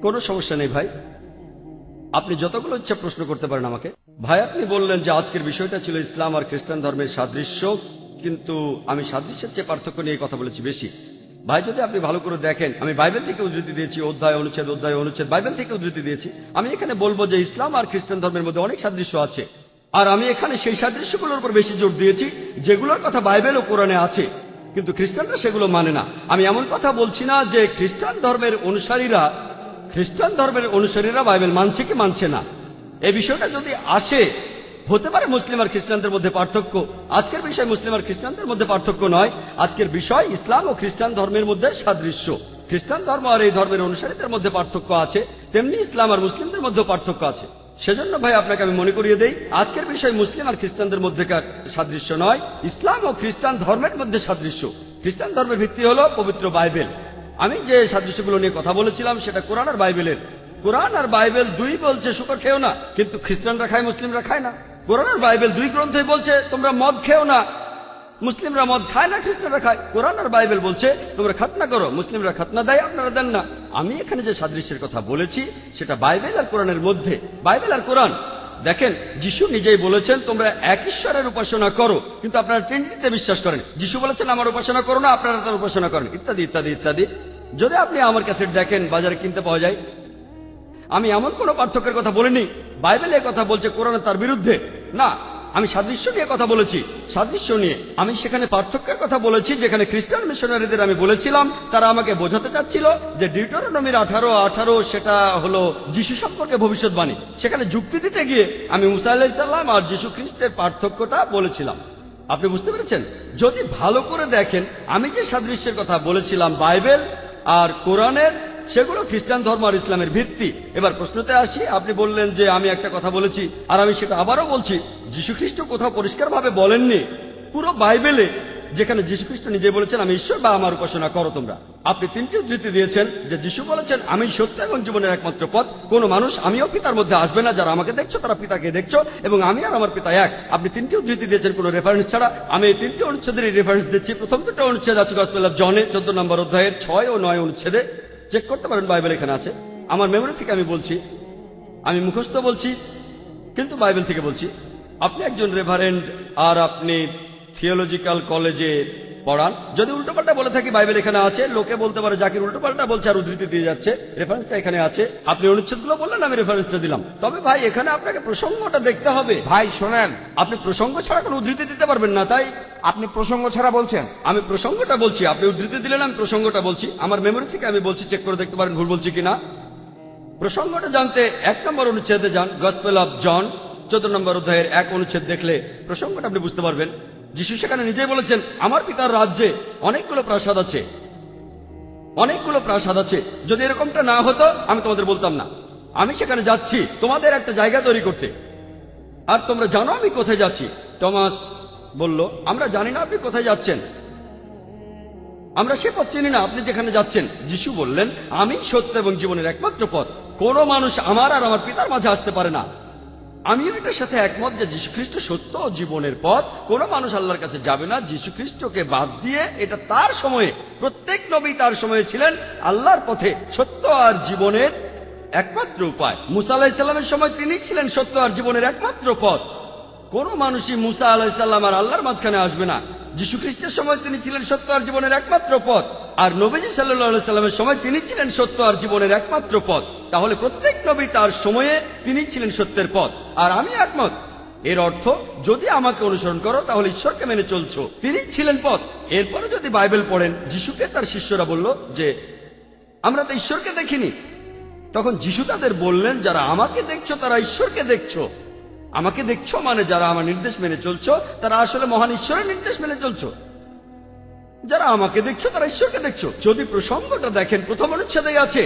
কোনো সমস্যা নেই ভাই, আপনি যতগুলো ইচ্ছা প্রশ্ন করতে পারেন আমাকে। ভাই আপনি বললেন যে আজকের বিষয়টা ছিল ইসলাম আর খ্রিস্টান ধর্মের সাদৃশ্য, কিন্তু আমি সাদৃশ্যের চেয়ে পার্থক্য নিয়ে কথা বলেছি বেশি। ভাই যদি আপনি ভালো করে দেখেন, আমি বাইবেল থেকে উদ্ধৃতি দিয়েছি, অধ্যায় অনুচ্ছেদ বাইবেল থেকে উদ্ধৃতি দিয়েছি। আমি এখানে বলবো যে ইসলাম আর খ্রিস্টান ধর্মের মধ্যে অনেক সাদৃশ্য আছে, আর আমি এখানে সেই সাদৃশ্যগুলোর উপর বেশি জোর দিয়েছি যেগুলোর কথা বাইবেল ও কোরআনে আছে, কিন্তু খ্রিস্টানরা সেগুলো মানে না। আমি এমন কথা বলছি না যে খ্রিস্টান ধর্মের অনুসারীরা বাইবেল মানছে কি মানছে না। এই বিষয়টা যদি আসে, হতে পারে মুসলিম আর খ্রিস্টানদের মধ্যে পার্থক্য। আজকের বিষয় মুসলিম আর খ্রিস্টানদের মধ্যে পার্থক্য নয়, আজকের বিষয় ইসলাম ও খ্রিস্টান ধর্মের মধ্যে সাদৃশ্য। খ্রিস্টান ধর্ম আর এই ধর্মের অনুসারীদের মধ্যে পার্থক্য আছে, তেমনি ইসলাম আর মুসলিমদের মধ্যে পার্থক্য আছে। সেজন্য ভাই আপনাকে আমি মনে করিয়ে দেই, আজকের বিষয় মুসলিম আর খ্রিস্টানদের মধ্যেকার সাদৃশ্য নয়, ইসলাম ও খ্রিস্টান ধর্মের মধ্যে সাদৃশ্য। খ্রিস্টান ধর্মের ভিত্তি হলো পবিত্র বাইবেল। আমি যে সাদৃশ্যগুলো নিয়ে কথা বলেছিলাম সেটা কোরআন আর বাইবেলের। কোরআন আর বাইবেল দুই বলছে শুকর খেও না, কিন্তু খ্রিস্টানরা খায়, মুসলিমরা খায় না। কোরআন আর বাইবেল দুই গ্রন্থই বলছে তোমরা মদ খেও না, মুসলিমরা মদ খায় না, খ্রিস্টানরা খায়। কোরআন আর বাইবেল বলছে তোমরা খাতনা করো, মুসলিমরা খাতনা দেয়, আপনারা দেন না। আমি এখানে যে সাদৃশ্যের কথা বলেছি সেটা বাইবেল আর কোরআনের মধ্যে। বাইবেল আর কোরআন দেখেন, যিশু নিজেই বলেছেন তোমরা এক ঈশ্বরের উপাসনা করো, কিন্তু আপনারা ট্রিনিটিতে বিশ্বাস করেন। যিশু বলেছেন আমার উপাসনা করো না, আপনারা তার উপাসনা করেন, ইত্যাদি ইত্যাদি ইত্যাদি। যদি আপনি আমার ক্যাসেট দেখেন, বাজারে কিনতে পাওয়া যায়। আমি এমন কোন পার্থক্যের কথা বলিনি। বাইবেল এই কথা বলছে, কোরআন তার বিরুদ্ধে না। আমি সাদৃশ্য নিয়ে কথা বলেছি, সাদৃশ্য নিয়ে। আমি সেখানে পার্থক্যের কথা বলেছি, যেখানে খ্রিস্টান মিশনারিদের আমি বলেছিলাম তারা আমাকে বোঝাতে চাচ্ছিল যে ডিউটেরোনমির 18:18 সেটা হলো যিশু সম্পর্কে ভবিষ্যৎবাণী। সেখানে যুক্তি দিতে গিয়ে আমি মুসা আলাইহিস সালাম আর যিশু খ্রিস্টের পার্থক্যটা বলেছিলাম। আপনি বুঝতে পেরেছেন? যদি ভালো করে দেখেন, আমি যে সাদৃশ্যের কথা বলেছিলাম বাইবেল আর কোরআনের, সেগুলো খ্রিস্টান ধর্ম আর ইসলামের ভিত্তি। এবার প্রশ্নতে আসি, আপনি বললেন যে আমি একটা কথা বলেছি, আর আমি সেটা আবারও বলছি। যীশু খ্রিস্ট কোথাও পরিষ্কারভাবে বলেননি পুরো বাইবেলে, যেখানে যীশু খ্রিস্ট নিজে বলেছেন আমি ঈশ্বর বা আমার উপাসনা করো তোমরা। আপনি তিনটি উদ্ধৃতি দিয়েছেন যে যীশু বলেছেন আমি সত্য এবং জীবনের একমাত্র পথ, কোন মানুষ আমিও পিতার মধ্যে আসবে না, যারা আমাকে দেখছো তারা পিতাকে দেখছো এবং আমি আর আমার পিতা এক। আপনি তিনটি উদ্ধৃতি দিয়েছেন কোন রেফারেন্স ছাড়া। আমি এই তিনটি অনুচ্ছেদের রেফারেন্স দিচ্ছি। প্রথম দুটো অনুচ্ছেদ আছে গসপেল অফ জনে 14 নম্বর অধ্যায়ের 6 ও 9 অনুচ্ছেদে। চেক করতে পারেন, বাইবেল এখানে আছে। আমার মেমোরি থেকে আমি বলছি, আমি মুখস্থ বলছি, কিন্তু বাইবেল থেকে বলছি। আপনি একজন রেভারেন্ড আর আপনি থিওলজিক্যাল কলেজে পড়ান। যদি উল্টোপাল্টা বলে থাকি, বাইবেল এখানে আছে। লোকে বলতে পারে জাকির উল্টোপাল্টা বলছে আর উদ্ধৃতি দিয়ে যাচ্ছে। রেফারেন্সটা এখানে আছে। আপনি অনুচ্ছেদগুলো বললেন, আমি রেফারেন্সটা দিলাম। তবে ভাই এখানে আপনাকে প্রসঙ্গটা দেখতে হবে। ভাই শোনেন, আপনি প্রসঙ্গ ছাড়া কোনো উদ্ধৃতি দিতে পারবেন না, তাই আপনি প্রসঙ্গ ছাড়া বলছেন। আমি প্রসঙ্গটা বলছি, আপনি উদ্ধৃতি দিলেন, আমি প্রসঙ্গটা বলছি। আমার মেমোরি থেকে আমি বলছি, চেক করে দেখতে পারেন ভুল বলছি কিনা। প্রসঙ্গটা জানতে 1 নম্বর অনুচ্ছেদে যান, গসপেল অফ জন 14 নম্বর অধ্যায়ের 1 অনুচ্ছেদ দেখলে প্রসঙ্গটা আপনি বুঝতে পারবেন। যিশু সেখানে নিজেই বলেছেন আমার পিতার রাজ্যে অনেকগুলো প্রাসাদ আছে, অনেকগুলো প্রাসাদ আছে। যদি এরকমটা না হতো আমি তোমাদের বলতাম না। আমি সেখানে যাচ্ছি তোমাদের একটা জায়গা তৈরি করতে, আর তোমরা জানো আমি কোথায় যাচ্ছি। টমাস বলল আমরা জানি না আপনি কোথায় যাচ্ছেন, আমরা সে পথ চিনি না আপনি যেখানে যাচ্ছেন। যিশু বললেন আমি সত্য এবং জীবনের একমাত্র পথ, কোনো মানুষ আমার আর আমার পিতার মাঝে আসতে পারে না। আমিও এটার সাথে একমত যে যীশু খ্রিস্ট সত্য ও জীবনের পথ। কোনো মানুষ আল্লাহর কাছে যাবে না যীশু খ্রিস্টকে বাদ দিয়ে। এটা তার সময়ে, প্রত্যেক নবী তার সময়ে ছিলেন আল্লাহর পথে সত্য আর জীবনের একমাত্র উপায়। মুসা আলাইহিস সালামের সময় তিনি ছিলেন সত্য আর জীবনের একমাত্র পথ। কোনো মানুষই মুসা আলাইহিস সালাম আর আল্লাহর মাঝখানে আসবে না। যীশু খ্রিস্টের সময় তিনি ছিলেন সত্য আর জীবনের একমাত্র পথ, আর নবীজি সাল্লাল্লাহু আলাইহি সাল্লামের সময় তিনি ছিলেন সত্য আর জীবনের একমাত্র পথ। তাহলে প্রত্যেক নবী তার সময়ে তিনি ছিলেন সত্যের পথ, আর আমি একমত। এর অর্থ যদি আমাকে অনুসরণ করো তাহলে ঈশ্বরকে মেনে চলছো, তিনি ছিলেন পথ। এরপরে যদি বাইবেল পড়েন, যিশুকে তার শিষ্যরা বলল যে আমরা তো ঈশ্বরকে দেখিনি। তখন যিশু তাদের বললেন যারা আমাকে দেখছো তারা ঈশ্বরকে দেখছো। আমাকে দেখছো মানে যারা আমার নির্দেশ মেনে চলছো তারা আসলে মহান ঈশ্বরের নির্দেশ মেনে চলছো। যারা আমাকে দেখছো তারা ঈশ্বরকে দেখছো। যদি প্রসঙ্গটা দেখেন, প্রথম অনুচ্ছেদে আছে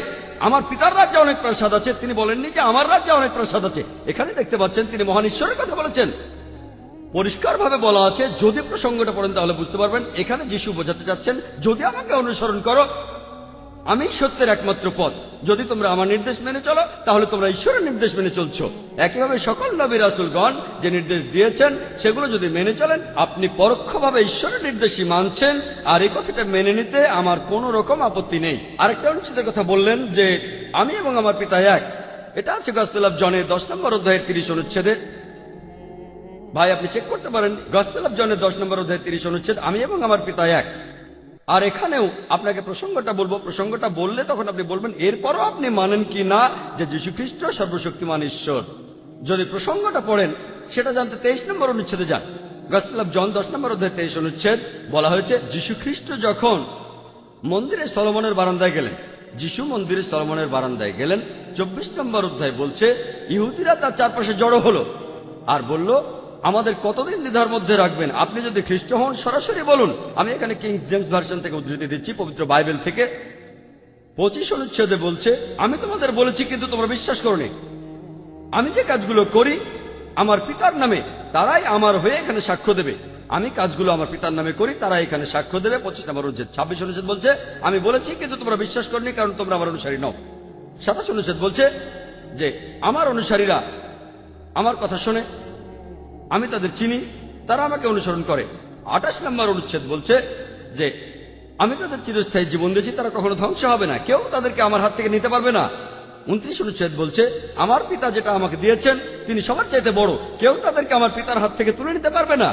আমার পিতার রাজ্যে অনেক প্রাসাদ আছে। তিনি বলেননি যে আমার রাজ্যে অনেক প্রাসাদ আছে। এখানে দেখতে পাচ্ছেন তিনি মহান ঈশ্বরের কথা বলেছেন। পরিষ্কার ভাবে বলা আছে, যদি প্রসঙ্গটা পড়েন তাহলে বুঝতে পারবেন এখানে যিশু বোঝাতে চাচ্ছেন, যদি আমাকে অনুসরণ করো আমি সত্যের একমাত্র পথ। যদি তোমরা আমার নির্দেশ মেনে চলো তাহলে তোমরা ঈশ্বরের নির্দেশ মেনে চলছো। একইভাবে সকল নবী রাসূলগণ যে নির্দেশ দিয়েছেন সেগুলো যদি মেনে চলেন, আপনি পরোক্ষভাবে ঈশ্বরের নির্দেশই মানছেন, আর এই কথাটা মেনে নিতে আমার কোনো রকম আপত্তি নেই। আরেকটা অনুচ্ছেদের কথা বললেন যে আমি এবং আমার পিতা এক। এটা আছে গসপেল অফ জনের 10 নম্বর অধ্যায়ের 30 অনুচ্ছেদে। ভাই আপনি চেক করতে পারেন, গসপেল অফ জনের 10 নম্বর অধ্যায়ের 30 অনুচ্ছেদ, আমি এবং আমার পিতা এক। আর এখানেও আপনাকে প্রসঙ্গটা বলবো, প্রসঙ্গটা বললে তখন আপনি বলবেন এরপরও আপনি মানেন কি না যে যীশু খ্রিস্ট সর্বশক্তিমান ঈশ্বর। যদি প্রসঙ্গটা পড়েন সেটা জানতে 23 নম্বর অনুচ্ছেদে যান। গসপেল অফ জন 10 নম্বর অধ্যায় 23 অনুচ্ছেদ বলা হয়েছে, যীশু খ্রিস্ট যখন মন্দিরে সলোমনের বারান্দায় গেলেন, যীশু মন্দিরে সলোমনের বারান্দায় গেলেন, 24 নম্বর অধ্যায় বলছে ইহুদিরা তার চারপাশে জড়ো হলো আর বলল আমাদের কতদিন দ্বিধার মধ্যে রাখবেন? আপনি যদি খ্রিস্ট হন সরাসরি বলুন। আমি এখানে কিং জেমস ভার্সন থেকে উদ্ধৃতি দিচ্ছি, পবিত্র বাইবেল থেকে। 25 অনুচ্ছেদে বলছে আমি তোমাদের বলেছি কিন্তু তোমরা বিশ্বাস করোনি। আমি যে কাজগুলো করি আমার পিতার নামে তারাই আমার হয়ে এখানে সাক্ষ্য দেবে। আমি কাজগুলো আমার পিতার নামে করি, তারা এখানে সাক্ষ্য দেবে। 25 নম্বর অনুচ্ছেদ। 26 অনুচ্ছেদ বলছে আমি বলেছি কিন্তু তোমরা বিশ্বাস করনি কারণ তোমরা আমার অনুসারী নও। 27 অনুচ্ছেদ বলছে যে আমার অনুসারীরা আমার কথা শোনে, আমি তাদের চিনি, তারা আমাকে অনুসরণ করে। 28 নম্বর অনুচ্ছেদ বলছে যে আমি তাদের চিরস্থায়ী জীবন দিয়েছি, তারা কখনো ধ্বংস হবে না, কেউ তাদেরকে আমার হাত থেকে নিতে পারবে না। 29 অনুচ্ছেদ বলছে আমার পিতা যেটা আমাকে দিয়েছেন তিনি সবার চাইতে বড়, কেউ তাদেরকে আমার পিতার হাত থেকে তুলে নিতে পারবে না।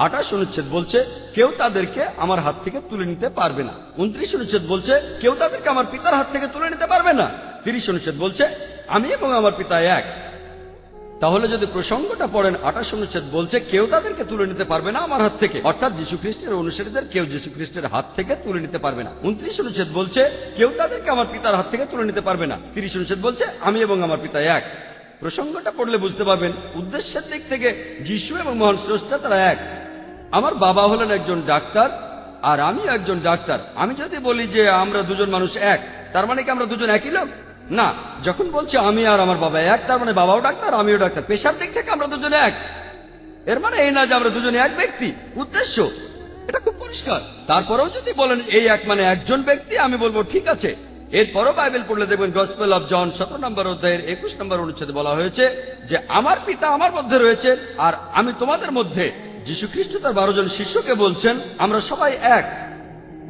28 অনুচ্ছেদ বলছে কেউ তাদেরকে আমার হাত থেকে তুলে নিতে পারবে না। 29 অনুচ্ছেদ বলছে কেউ তাদেরকে আমার পিতার হাত থেকে তুলে নিতে পারবে না। 30 অনুচ্ছেদ বলছে আমি এবং আমার পিতা এক। তাহলে যদি প্রসঙ্গটা পড়েন 28 অনুচ্ছেদ বলছে কেউ তাদেরকে তুলে নিতে পারবে না আমার হাত থেকে, অর্থাৎ যীশু খ্রিস্টের অনুসারীদের কেউ যীশু খ্রিস্টের হাত থেকে তুলে নিতে পারবে না। 29 অনুচ্ছেদ বলছে কেউ তাদেরকে আমার পিতার হাত থেকে তুলে নিতে পারবে না। 30 অনুচ্ছেদ বলছে আমি এবং আমার পিতা এক। প্রসঙ্গটা পড়লে বুঝতে পারবেন উদ্দেশ্যের দিক থেকে যীশু এবং মহান স্রষ্টা তারা এক। আমার বাবা হলেন একজন ডাক্তার আর আমিও একজন ডাক্তার। আমি যদি বলি যে আমরা দুজন মানুষ এক, তার মানে কি আমরা দুজন একই লোক? না। যখন বলছি আমি আর আমার বাবা এক, তার মানে বাবাও ডাক্তার আমিও ডাক্তার। পেশার দিক থেকে আমরা দুজনে এক, এর মানে এই না যে আমরা দুজনে এক ব্যক্তি। উদ্দেশ্য এটা খুব পরিষ্কার। তারপরেও যদি বলেন এই এক মানে একজন ব্যক্তি, আমি বলবো ঠিক আছে। এরপরও বাইবেল পড়লে দেখবেন গসপেল অফ জন 17 নম্বর অধ্যায়ের 21 নম্বর অনুচ্ছেদে বলা হয়েছে যে আমার পিতা আমার মধ্যে রয়েছে আর আমি তোমাদের মধ্যে। যীশু খ্রিস্ট তার 12 জন শিষ্যকে বলছেন আমরা সবাই এক।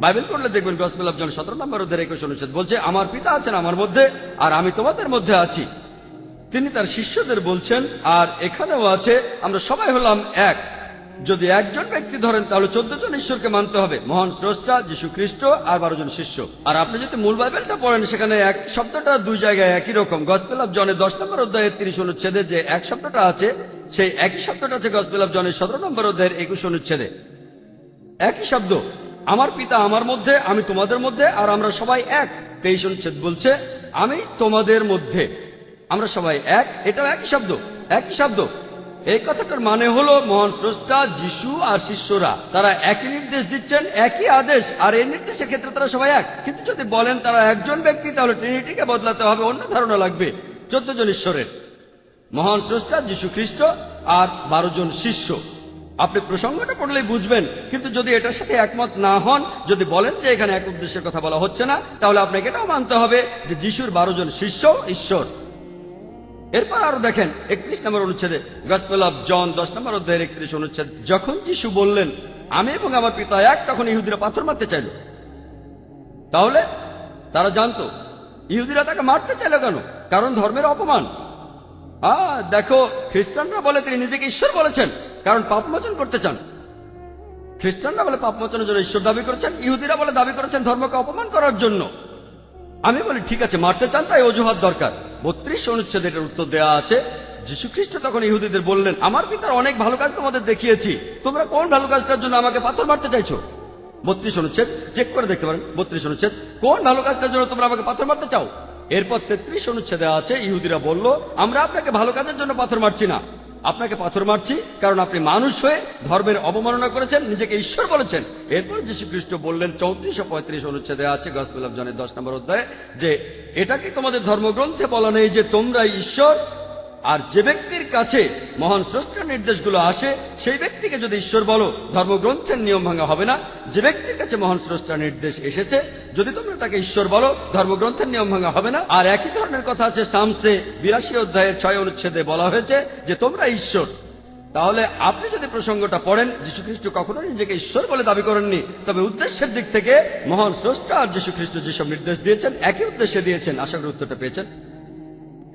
বাইবেল পড়লে দেখবেন গসপেল অফ জন 17 নম্বর অধ্যায়ের 21 অনুচ্ছেদ বলছে আমার পিতা আছেন আমার মধ্যে আর আমি তোমাদের মধ্যে আছি। তিনি তার শিষ্যদের বলছেন, আর এখানেও আছে আমরা সবাই হলাম এক। যদি একজন ব্যক্তি ধরেন তাহলে 14 জন ঈশ্বরকে মানতে হবে, মহান স্রষ্টা, যীশু খ্রিস্ট আর 12 জন শিষ্য। আর আপনি যদি মূল বাইবেলটা পড়েন সেখানে এক শব্দটা দুই জায়গায় একই রকম। গসপেল অফ জনের 10 নম্বর অধ্যায়ের 30 অনুচ্ছেদে যে এক শব্দটা আছে সেই একই শব্দটা আছে গসপেল অফ জনের 17 নম্বর অধ্যায়ের 21 অনুচ্ছেদে। একই শব্দ, আমার পিতা আমার মধ্যে, আমি তোমাদের মধ্যে আর আমরা সবাই এক। 23 অনুচ্ছেদ বলছে আমি তোমাদের মধ্যে, আমরা সবাই এক। এটাও একই শব্দ, একই শব্দ। এই কথাটার মানে হলো মহান স্রষ্টা, যীশু আর শিষ্যরা তারা একই নির্দেশ দিচ্ছেন, একই আদেশ, আর এই নির্দেশের ক্ষেত্রে তারা সবাই এক। কিন্তু যদি বলেন তারা একজন ব্যক্তি তাহলে ট্রিনিটিকে বদলাতে হবে, অন্য ধারণা লাগবে। 14 জন ঈশ্বরের, মহান স্রষ্টা, যীশু খ্রিস্ট আর 12 জন শিষ্য। আপনি প্রসঙ্গটা পড়লেই বুঝবেন। কিন্তু যদি এটার সাথে একমত না হন, যদি বলেন যে এখানে এক উদ্দেশ্যের কথা বলা হচ্ছে না, তাহলে আপনাকে এটাও মানতে হবে যে যিশুর 12 জন শিষ্য ঈশ্বর। এরপর আরো দেখেন 31 নম্বর অনুচ্ছেদে গসপেল অফ জন 10 নম্বর অধ্যায়ের 31 অনুচ্ছেদ, যখন যিশু বললেন আমি এবং আমার পিতা এক, তখন ইহুদিরা পাথর মারতে চাইল। তাহলে তারা জানতো ইহুদিরা তাকে মারতে চাইল কেন? কারণ ধর্মের অপমান। দেখো, খ্রিস্টানরা বলে তিনি নিজেকে ঈশ্বর বলেছেন কারণ পাপমোচন করতে চান। খ্রিস্টানরা বলে পাপমোচনের জন্য ঈশ্বর দাবি করেছেন, ইহুদিরা বলে দাবি করেছেন ধর্মকে অপমান করার জন্য। আমি বলি ঠিক আছে, মারতে চান তাই অজুহাত দরকার। 32 অনুচ্ছেদে এটার উত্তর দেওয়া আছে। যীশু খ্রিস্ট তখন ইহুদিদের বললেন আমার পিতার অনেক ভালো কাজ তোমাদের দেখিয়েছি, তোমরা কোন ভালো কাজটার জন্য আমাকে পাথর মারতে চাইছো? 32 অনুচ্ছেদ চেক করে দেখতে পারেন। 32 অনুচ্ছেদ, কোন ভালো কাজটার জন্য তোমরা আমাকে পাথর মারতে চাও? এরপর 33 অনুচ্ছেদে আছে ইহুদিরা বলল আমরা আপনাকে ভালো কাজের জন্য পাথর মারছি না, আপনাকে পাথর মারছি কারণ আপনি মানুষ হয়ে ধর্মের অবমাননা করেছেন, নিজেকে ঈশ্বর বলেছেন। এরপর যীশু খ্রিস্ট বললেন 3435 অনুচ্ছেদে আছে গসপেল অফ জনের 10 নম্বর অধ্যায়ে যে এটা কি তোমাদের ধর্মগ্রন্থে বলা নেই যে তোমরাই ঈশ্বর? আর যে ব্যক্তির কাছে মহান স্রষ্টার নির্দেশগুলো আসে সেই ব্যক্তিকে যদি ঈশ্বর বলো, ধর্মগ্রন্থের নিয়ম ভাঙা হবে না। যে ব্যক্তির কাছে মহান স্রষ্টার নির্দেশ এসেছে যদি তোমরা তাকে ঈশ্বর বলো, ধর্মগ্রন্থের নিয়ম ভাঙা হবে না। আর একই ধরনের কথা আছে শামসে 82 অধ্যায়ের 6 অনুচ্ছেদে বলা হয়েছে যে তোমরা ঈশ্বর। তাহলে আপনি যদি প্রসঙ্গটা পড়েন, যীশু খ্রিস্ট কখনো নিজেকে ঈশ্বর বলে দাবি করেননি, তবে উদ্দেশ্যের দিক থেকে মহান স্রষ্টা আর যীশু খ্রিস্ট যেসব নির্দেশ দিয়েছেন একই উদ্দেশ্যে দিয়েছেন। আশা করি উত্তরটা পেয়েছেন।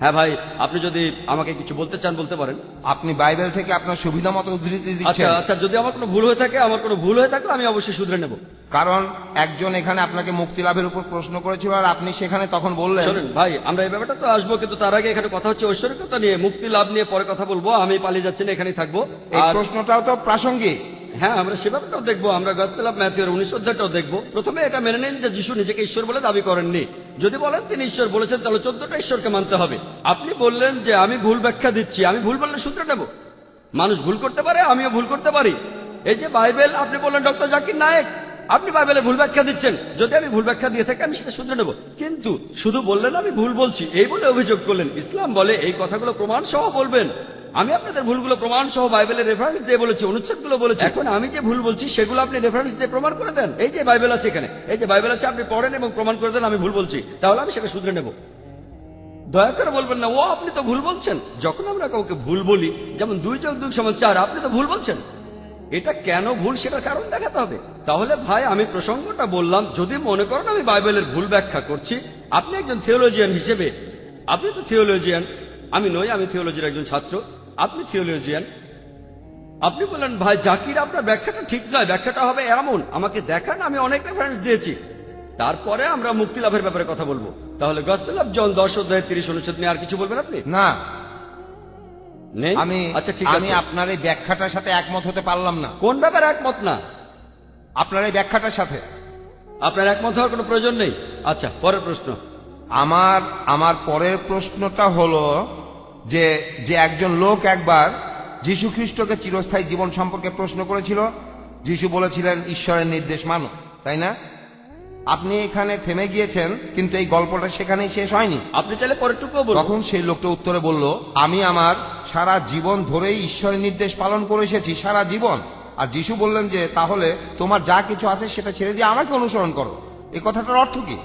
হ্যাঁ ভাই, আপনি যদি আমাকে কিছু বলতে চান বলতে পারেন। আপনি বাইবেল থেকে আপনার সুবিধা মতো উদ্ধৃতি আচ্ছা দিচ্ছেন। আচ্ছা, যদি আমার কোনো ভুল হয়ে থাকে, আমার কোনো ভুল হয়ে থাকলে আমি অবশ্যই শুধরে নেব। কারণ একজন এখানে আপনাকে মুক্তি লাভের উপর প্রশ্ন করেছিল আর আপনি সেখানে তখন বললেন। শোনেন ভাই, আমরা এই ব্যাপারটা তো আসবো, কিন্তু তার আগে এখানে কথা হচ্ছে ঐশ্বরিকতা নিয়ে, মুক্তি লাভ নিয়ে পরে কথা বলবো। আমি পালিয়ে যাচ্ছি না, এখানেই থাকবো। এই আর প্রশ্নটাও তো প্রাসঙ্গিক। হ্যাঁ, আমরা সে ব্যাপারটাও দেখবো। আমরা গসপেল অফ ম্যাথিউর 19 অধ্যায়টাও দেখবো। প্রথমে এটা মেনে নিন যে যিশু নিজেকে ঈশ্বর বলে দাবি করেননি। যদি বলেন তিনি ঈশ্বর বলেছেন, তাহলে 14টা ঈশ্বরকে মানতে হবে। আপনি বললেন যে আমি ভুল ব্যাখ্যা দিচ্ছি, আমি ভুল বললে শুধরে নেব। মানুষ ভুল করতে পারে, আমিও ভুল করতে পারি। এই যে বাইবেল, আপনি বললেন ডক্টর জাকির নায়েক আপনি বাইবেলে ভুল ব্যাখ্যা দিচ্ছেন, যদি আমি ভুল ব্যাখ্যা দিয়ে থাকি আমি সেটা শুধরে নেব। কিন্তু শুধু বললেন আমি ভুল বলছি এই বলে অভিযোগ করলেন। ইসলাম বলে এই কথাগুলো প্রমাণ সহ বলবেন। আমি আপনাদের ভুলগুলো প্রমাণ সহ বাইবেলের রেফারেন্স দিয়ে বলেছি, অনুচ্ছেদগুলো বলেছি। এখন আমি যে ভুল বলছি সেগুলো আপনি রেফারেন্স দিয়ে প্রমাণ করে দেন। এই যে বাইবেল আছে এখানে, এই যে বাইবেল আছে, আপনি পড়েন এবং প্রমাণ করে দেন আমি ভুল বলছি, তাহলে আমি সেটা শুধরে নেব। দয়া করে বলবেন না ও আপনি তো ভুল বলছেন। যখন আমরা কাউকে ভুল বলি, যেমন 2 + 2 = 4, আপনি তো ভুল বলছেন। এটা কেন ভুল সেটার কারণ দেখাতে হবে। তাহলে ভাই আমি প্রসঙ্গটা বললাম, যদি মনে করেন আমি বাইবেলের ভুল ব্যাখ্যা করছি, আপনি একজন থিওলজিয়ান হিসেবে, আপনি তো থিওলজিয়ান, আমি নই, আমি থিওলজির একজন ছাত্র, আপনি থিওলজিয়ান। আপনি বললেন ভাই জাকির আপনার ব্যাখ্যাটা ঠিক নয়, ব্যাখ্যাটা হবে এমন, আমাকে দেখান, আমি অনেক রেফারেন্স দিয়েছি। তারপরে আমরা মুক্তি লাভের ব্যাপারে কথা বলবো। তাহলে গসপেল অফ জন 10 অধ্যায় 30 অনুচ্ছেদ নিয়ে আর কিছু বলবেন আপনি? না, নেই। আমি আচ্ছা ঠিক আমি আছে। আপনার এই ব্যাখ্যাটার সাথে একমত হতে পারলাম না। কোন ব্যাপারে একমত না? আপনার এই ব্যাখ্যাটার সাথে আপনার একমত হওয়ার কোনো প্রয়োজন নেই। আচ্ছা, পরের প্রশ্ন। আমার পরের প্রশ্নটা হলো যে যে একজন লোক একবার যীশু খ্রিস্টকে চিরস্থায়ী জীবন সম্পর্কে প্রশ্ন করেছিল, যীশু বলেছিলেন ঈশ্বরের নির্দেশ মানো, তাই না? আপনি এখানে থেমে গিয়েছেন, কিন্তু এই গল্পটা সেখানেই শেষ হয়নি। আপনি চাইলে পরেরটুকুও বলুন। তখন সেই লোকটা উত্তরে বলল, আমি আমার সারা জীবন ধরেই ঈশ্বরের নির্দেশ পালন করে এসেছি, সারা জীবন। আর যীশু বললেন যে তাহলে তোমার যা কিছু আছে সেটা ছেড়ে দিয়ে আমাকে অনুসরণ করো। এই কথাটার অর্থ কি?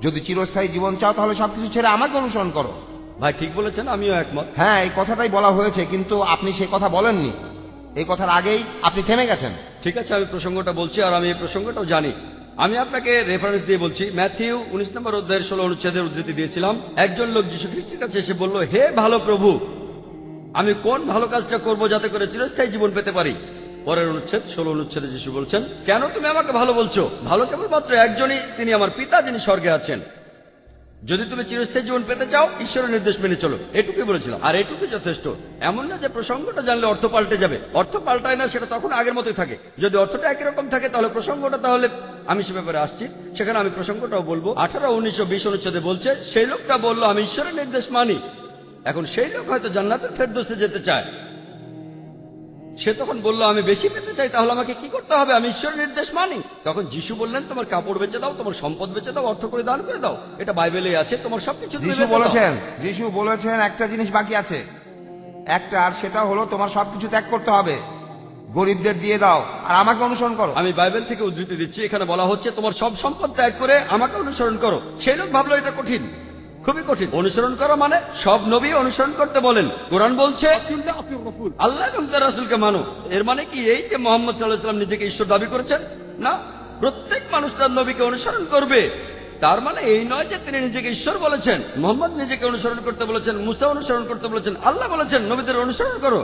যদি চিরস্থায়ী জীবন চাও তাহলে সবকিছু ছেড়ে আমাকে অনুসরণ করো। ভাই ঠিক বলেছেন, আমিও একমত। হ্যাঁ, এই কথাটাই বলা হয়েছে, কিন্তু আপনি সেই কথা বলেননি। এই কথার আগেই আপনি থেমে গেছেন। ঠিক আছে, আমি প্রসঙ্গটা বলছি, আর আমি এই প্রসঙ্গটাও জানি। আমি আপনাকে রেফারেন্স দিয়ে বলছি। ম্যাথিউ 19 নম্বর অধ্যায়ের 16 অনুচ্ছেদের উদ্ধৃতি দিয়েছিলাম। একজন লোক যীশু খ্রিস্টের কাছে এসে বলল, হে ভালো প্রভু, আমি কোন ভালো কাজটা করব যাতে করে চিরস্থায়ী জীবন পেতে পারি? পরের অনুচ্ছেদ 16 অনুচ্ছেদে যীশু বলছেন, কেন তুমি আমাকে ভালো বলছো? ভালো কেবলমাত্র একজনই, তিনি আমার পিতা যিনি স্বর্গে আছেন। যদি তুমি চিরস্থায়ী জীবন পেতে চাও, ঈশ্বরের নির্দেশ মেনে চলো। এটুকুই বলেছিলাম, আর এটুকুই যথেষ্ট। এমন না যে প্রসঙ্গটা জানলে অর্থ পাল্টে যাবে। অর্থ পাল্টায় না, সেটা তখন আগের মতোই থাকে। যদি অর্থটা একই রকম থাকে তাহলে প্রসঙ্গটা, তাহলে আমি সে ব্যাপারে আসছি, সেখানে আমি প্রসঙ্গটাও বলবো। 18, 19, 20 অনুচ্ছেদে বলছে, সেই লোকটা বলল আমি ঈশ্বরের নির্দেশ মানি। এখন সেই লোক হয়তো জান্নাতুল ফেরদৌসে যেতে চায়। সে তখন বলল আমি বেশি পেতে চাই, তাহলে আমাকে কি করতে হবে? আমি ঈশ্বরের নির্দেশ মানি। তখন যিশু বললেন, তোমার কাপড় বেচে দাও, তোমার সম্পদ বেচে দাও, অর্থ করে দান করে দাও, এটা বাইবেলে আছে, তোমার সবকিছু তুমি যীশু বেচে দাও। যিশু বলেছেন একটা জিনিস বাকি আছে, একটা, আর সেটা হলো তোমার সবকিছু ত্যাগ করতে হবে, গরিবদের দিয়ে দাও আর আমাকে অনুসরণ করো। আমি বাইবেল থেকে উদ্ধৃতি দিচ্ছি, এখানে বলা হচ্ছে তোমার সব সম্পদ ত্যাগ করে আমাকে অনুসরণ করো। সেই লোক ভাবলো এটা কঠিন, খুবই কঠিন। অনুসরণ করা মানে সব নবী অনুসরণ করতে বলেন। কোরআন বলছে আল্লাহ এবং তার রাসূলকে মানো। এর মানে কি এই যে মুহাম্মদ সাল্লাল্লাহু আলাইহি ওয়াসাল্লাম নিজেকে ঈশ্বর দাবি করেছেন? না, প্রত্যেক মানুষ তার নবীকে অনুসরণ করবে। তার মানে এই নয় যে তিনি নিজেকে ঈশ্বর বলেছেন। মুহাম্মদ নিজেকে অনুসরণ করতে বলেছেন, মুসা অনুসরণ করতে বলেছেন, আল্লাহ বলেছেন নবীদের অনুসরণ করো,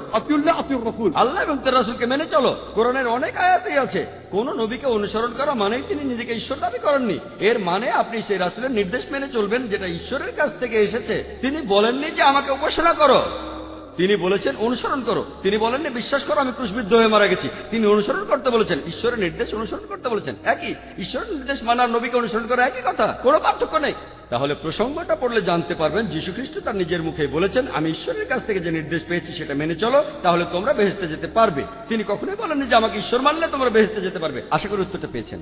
আল্লাহ এবং তার রাসূলকে মেনে চলো। কোরআনের অনেক আয়াতেই আছে কোন নবীকে অনুসরণ করা মানেই তিনি নিজেকে ঈশ্বর দাবি করেননি। এর মানে আপনি সেই রাসূলের নির্দেশ মেনে চলবেন যেটা ঈশ্বরের কাছ থেকে এসেছে। তিনি বলেননি যে আমাকে উপাসনা করো, তিনি বলেছেন অনুসরণ করো। তিনি বলেননি বিশ্বাস করো আমি ক্রুশবিদ্ধ হয়ে মারা গেছি, তিনি অনুসরণ করতে বলেছেন, ঈশ্বরের নির্দেশ অনুসরণ করতে বলেছেন। একই, ঈশ্বরের নির্দেশ মানার নবীকে অনুসরণ করা একই কথা, কোনো পার্থক্য নেই। তাহলে প্রসঙ্গটা পড়লে জানতে পারবেন যীশু খ্রিস্ট তার নিজের মুখে বলেছেন, আমি ঈশ্বরের কাছ থেকে যে নির্দেশ পেয়েছি সেটা মেনে চলো, তাহলে তোমরা বেহেশতে যেতে পারবে। তিনি কখনোই বলেননি যে আমাকে ঈশ্বর মানলে তোমরা বেহেশতে যেতে পারবে। আশা করি উত্তরটা পেয়েছেন।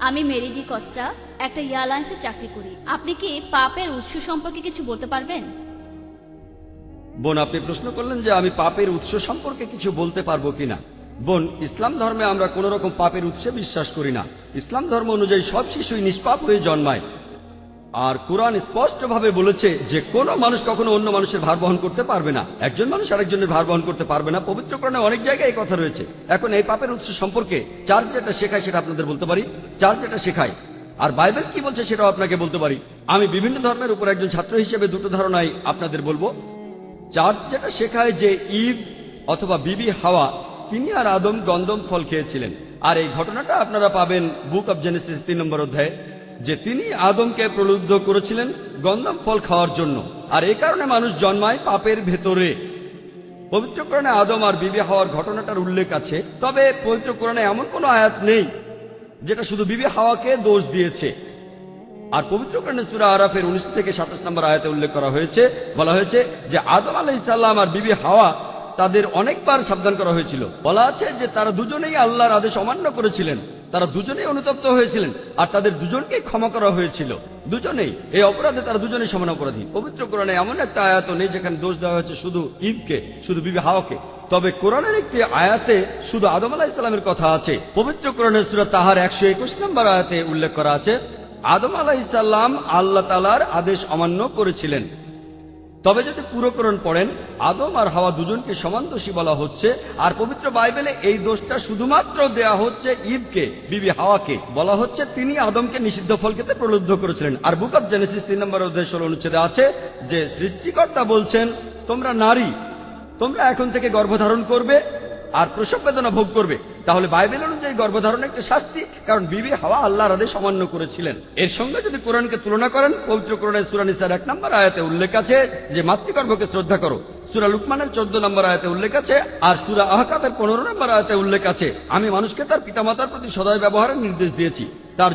আমি মেরিডি কস্টা, একটা এয়ারলাইন্সে চাকরি করি। আপনি কি পাপের উৎস সম্পর্কে কিছু বলতে পারবেন? বোন, আপনি প্রশ্ন করলেন যে আমি পাপের উৎস সম্পর্কে কিছু বলতে পারবো কিনা। বোন, ইসলাম ধর্মে আমরা কোন রকম পাপের উৎসে বিশ্বাস করি না। ইসলাম ধর্ম অনুযায়ী সব শিশুই নিষ্পাপ হয়ে জন্মায়। আর কোরআন স্পষ্টভাবে বলেছে যে কোন মানুষ কখনো অন্য মানুষের ভার বহন করতে পারবে না, একজন মানুষ আরেকজনের ভার বহন করতে পারবে না। পবিত্র কোরআনে অনেক জায়গায় এই কথা রয়েছে। এখন এই পাপের উৎস সম্পর্কে চার্চ যেটা শেখায় সেটা আপনাদের বলতে পারি। চার্চ যেটা শেখায় আর বাইবেল কি বলছে সেটাও আপনাকে বলতে পারি। আমি বিভিন্ন ধর্মের উপর একজন ছাত্র হিসেবে দুটো ধারণাই আপনাদের বলবো। চার্চ যেটা শেখায় যে ইভ অথবা বিবি হাওয়া, তিনি আর আদম গন্ধম ফল খেয়েছিলেন। আর এই ঘটনাটা আপনারা পাবেন বুক অব জেনেসিস 3 নম্বর অধ্যায়ে, যে তিনি আদমকে প্রলুব্ধ করেছিলেন গন্ধম ফল খাওয়ার জন্য। আর এই কারণে মানুষ জন্মায় পাপের ভেতরে। পবিত্র কোরআনে আদম আর বিবি হাওয়ার ঘটনাটার উল্লেখ আছে, তবে পবিত্র কোরআনে এমন কোনো আয়াত নেই যেটা শুধু বিবি হাওয়াকে দোষ দিয়েছে। আর পবিত্র কোরআনে সূরা আরাফের 19 থেকে 27 নম্বর আয়াতে উল্লেখ করা হয়েছে, বলা হয়েছে যে আদম আলাইহিস সালাম আর বিবি হাওয়া তাদের অনেকবার সাবধান করা হয়েছিল। বলা আছে যে তারা দুজনেই আল্লাহর আদেশ অমান্য করেছিলেন, তারা দুজনেই অনুতপ্ত হয়েছিলেন, আর তাদের দুজনকেই ক্ষমা করা হয়েছিল। দুজনেই এই অপরাধে তারা দুজনেই সমান অপরাধী। পবিত্র কোরআনে এমন একটা আয়াত নেই যেখানে দোষ দেওয়া হয়েছে শুধু ইভকে, শুধু বিবি হাওয়াকে। তবে কোরআনের একটি আয়াতে শুধু আদম আলাইহিস সালামের কথা আছে। পবিত্র কোরআনের সূরা তাহার 121 নম্বর আয়াতে উল্লেখ করা আছে, আদম আলাইহিস সালাম আল্লাহ তাআলার আদেশ অমান্য করেছিলেন। তবে যদি পুরো কোরআন পড়েন, আদম আর হাওয়া দুজনকে সমান দোষী বলা হচ্ছে। আর পবিত্র বাইবেলে এই দোষটা শুধুমাত্র দেয়া হচ্ছে ইভকে, বিবি হাওয়াকে। বলা হচ্ছে তিনি আদমকে নিষিদ্ধ ফল খেতে প্রলুব্ধ করেছিলেন। আর বুক অব জেনেসিস 3 নম্বর অধ্যায় 16 অনুচ্ছেদে আছে যে সৃষ্টিকর্তা বলছেন, তোমরা নারী, তোমরা এখন থেকে গর্ভধারণ করবে আর প্রসব বেদনা ভোগ করবে। তাহলে বাইবেল অনুযায়ী গর্ভধারণ একটা শাস্তি, কারণ বিবি হাওয়া আল্লাহর আদেশ অমান্য করেছিলেন। এর সঙ্গে যদি কোরআনকে তুলনা করেন, পবিত্র কোরআনের সূরা নিসার 1 নম্বর আয়াতে উল্লেখ আছে যে মাতৃগর্ভকে শ্রদ্ধা করো। সূরা লুকমানের 14 নম্বর আয়াতে উল্লেখ আছে। আর সূরা আহকাফের 15 নম্বর আয়াতে উল্লেখ আছে, আমি মানুষকে তার পিতামাতার প্রতি সদয় ব্যবহারের নির্দেশ দিয়েছি, তার